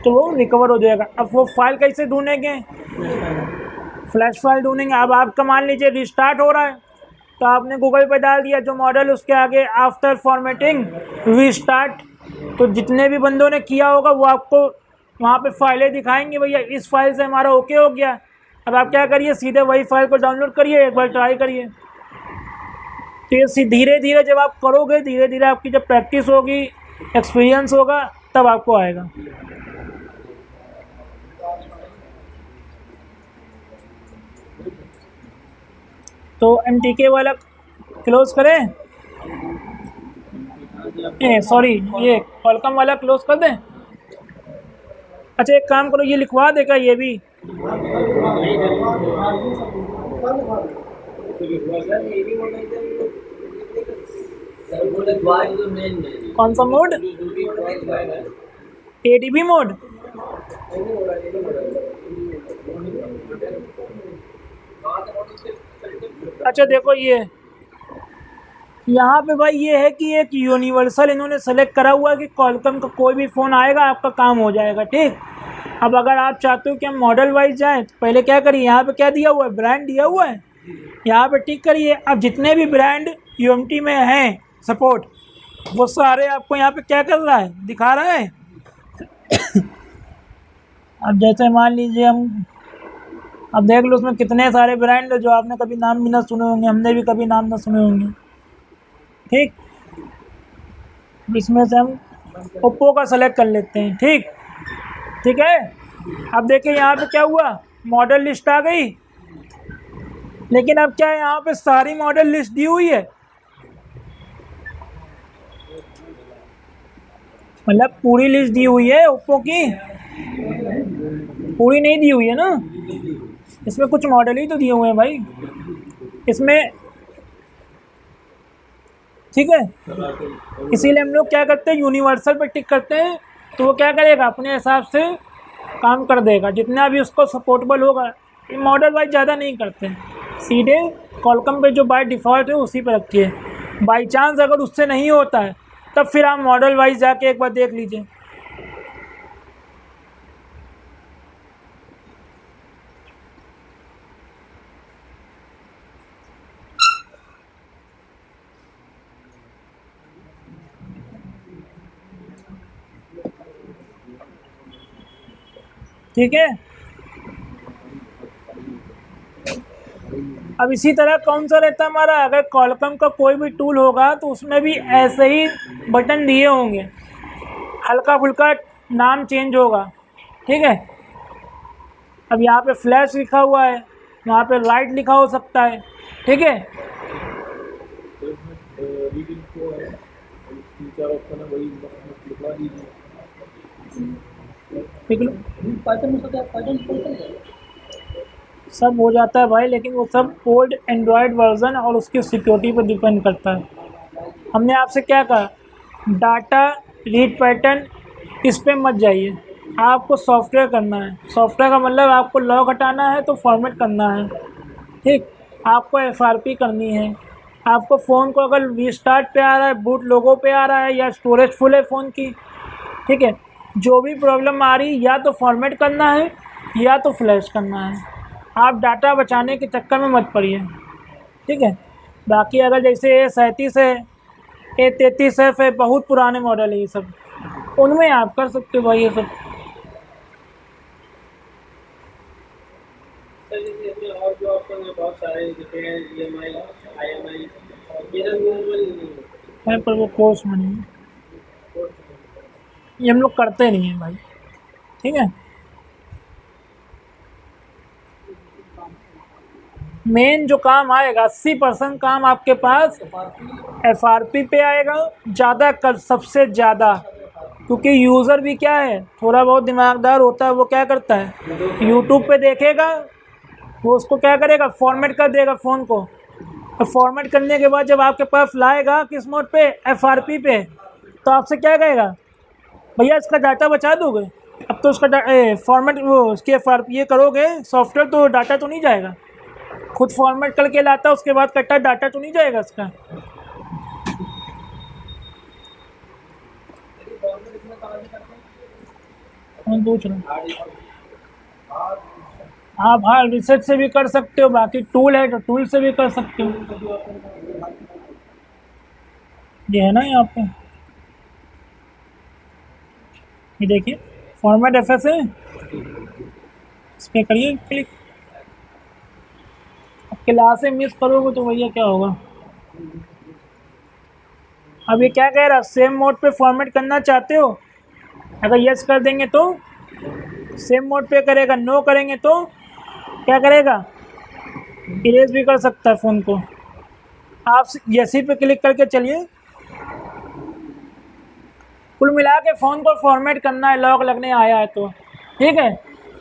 तो वो रिकवर हो जाएगा। अब वो फाइल कैसे ढूंढेंगे, फ्लैश फाइल ढूंढेंगे। अब आपका मान लीजिए रिस्टार्ट हो रहा है, तो आपने गूगल पे डाल दिया जो मॉडल, उसके आगे आफ्टर फॉर्मेटिंग रीस्टार्ट, तो जितने भी बंदों ने किया होगा वो आपको वहाँ पे फाइलें दिखाएंगे, भैया इस फाइल से हमारा ओके हो गया। अब आप क्या करिए, सीधे वही फाइल को डाउनलोड करिए, एक बार ट्राई करिए। तो ये धीरे धीरे जब आप करोगे, धीरे धीरे आपकी जब प्रैक्टिस होगी, एक्सपीरियंस होगा, तब आपको आएगा। तो MTK वाला क्लोज़ करें, सॉरी ये कॉलकम वाला क्लोज़ कर दें। अच्छा एक काम करो, ये लिखवा देगा ये भी, कौन सा मोड, ADB मोड। अच्छा देखो ये यहाँ पे भाई ये है कि एक यूनिवर्सल इन्होंने सेलेक्ट करा हुआ है कि कॉलकम का कोई भी फ़ोन आएगा आपका काम हो जाएगा। ठीक, अब अगर आप चाहते हो कि हम मॉडल वाइज जाएँ, तो पहले क्या करिए, यहाँ पे क्या दिया हुआ है, ब्रांड दिया हुआ है, यहाँ पे टिक करिए। अब जितने भी ब्रांड UMT में हैं सपोर्ट, वो सारे आपको यहाँ पे क्या कर रहा है, दिखा रहा है। अब जैसे मान लीजिए हम, अब देख लो उसमें कितने सारे ब्रांड जो आपने कभी नाम भी ना सुने होंगे, हमने भी कभी नाम ना सुने होंगे। ठीक, इसमें से हम ओप्पो का सेलेक्ट कर लेते हैं। ठीक है, अब देखिए यहाँ पे क्या हुआ, मॉडल लिस्ट आ गई, लेकिन अब क्या है, यहाँ पे सारी मॉडल लिस्ट दी हुई है, मतलब पूरी लिस्ट दी हुई है ओप्पो की, पूरी नहीं दी हुई है ना, इसमें कुछ मॉडल ही तो दिए हुए हैं भाई इसमें, ठीक है। इसीलिए हम लोग क्या करते हैं, यूनिवर्सल पे टिक करते हैं, तो वो क्या करेगा, अपने हिसाब से काम कर देगा जितना भी उसको सपोर्टेबल होगा। ये मॉडल वाइज ज़्यादा नहीं करते, सीधे कॉलकम पे जो बाय डिफ़ॉल्ट है उसी पे रखिए। बाई चांस अगर उससे नहीं होता है तब फिर आप मॉडल वाइज जाके एक बार देख लीजिए। ठीक है, अब इसी तरह कौन सा रहता है हमारा, अगर कॉलकम का कोई भी टूल होगा तो उसमें भी ऐसे ही बटन दिए होंगे, हल्का फुल्का नाम चेंज होगा, ठीक है। अब यहाँ पे फ्लैश लिखा हुआ है, वहाँ पे लाइट लिखा हो सकता है, ठीक है। रीडिंग को है, 3-4 ऑप्शन है, वही लिखवा दीजिए। ठीक लो, पाइथन में सोचा पाइथन पढ़ सकते हैं। सब हो जाता है भाई, लेकिन वो सब ओल्ड एंड्रॉयड वर्जन और उसकी सिक्योरिटी पर डिपेंड करता है। हमने आपसे क्या कहा, डाटा रीड पैटर्न इस पे मत जाइए, आपको सॉफ्टवेयर करना है। सॉफ्टवेयर का मतलब आपको लॉग हटाना है तो फॉर्मेट करना है, ठीक। आपको एफआरपी करनी है, आपको फ़ोन को अगर रीस्टार्ट पे आ रहा है, बूट लोगो पे आ रहा है, या स्टोरेज फुल है फ़ोन की, ठीक है, जो भी प्रॉब्लम आ रही या तो फॉर्मेट करना है या तो फ्लैश करना है। आप डाटा बचाने के चक्कर में मत पड़िए, ठीक है। बाकी अगर जैसे A37 है, A33F है, बहुत पुराने मॉडल है ये सब, उनमें आप कर सकते हो भाई ये सब। सर जैसे इसमें और जो ऑप्शन है बहुत सारे, जैसे EMI, IMI, ये सब यूजुअल नहीं है पर वो कोर्स में नहीं है, ये हम लोग करते नहीं हैं भाई, ठीक है। मेन जो काम आएगा 80% काम आपके पास एफआरपी पे आएगा, ज़्यादा कर सबसे ज़्यादा, क्योंकि यूज़र भी क्या है, थोड़ा बहुत दिमागदार होता है। वो क्या करता है, यूट्यूब पे देखेगा, वो उसको क्या करेगा, फॉर्मेट कर देगा फ़ोन को। तो फॉर्मेट करने के बाद जब आपके पास लाएगा किस मोड पे, एफआरपी पे, तो आपसे क्या कहेगा, भैया इसका डाटा बचा दोगे। अब तो उसका फॉर्मेट वो उसकी एफआरपी ये करोगे सॉफ्टवेयर, तो डाटा तो नहीं जाएगा, खुद फॉर्मेट करके लाता है, उसके बाद कहता है डाटा तो नहीं जाएगा इसका। मैं पूछ रहा हूँ, आप हाँ रिसर्च से भी कर सकते हो, बाकी टूल है तो टूल से भी कर सकते हो। ये है ना यहाँ पे, ये देखिए फॉर्मेट एफएस है, इस पर करिए क्लिक। अब क्लासें मिस करोगे तो भैया क्या होगा। अब ये क्या कह रहा है, सेम मोड पे फॉर्मेट करना चाहते हो, अगर यस कर देंगे तो सेम मोड पे करेगा, नो करेंगे तो क्या करेगा, इरेज भी कर सकता है फ़ोन को। आप यस ही पे क्लिक करके चलिए। कुल मिला के फ़ोन को फॉर्मेट करना है, लॉक लगने आया है तो, ठीक है।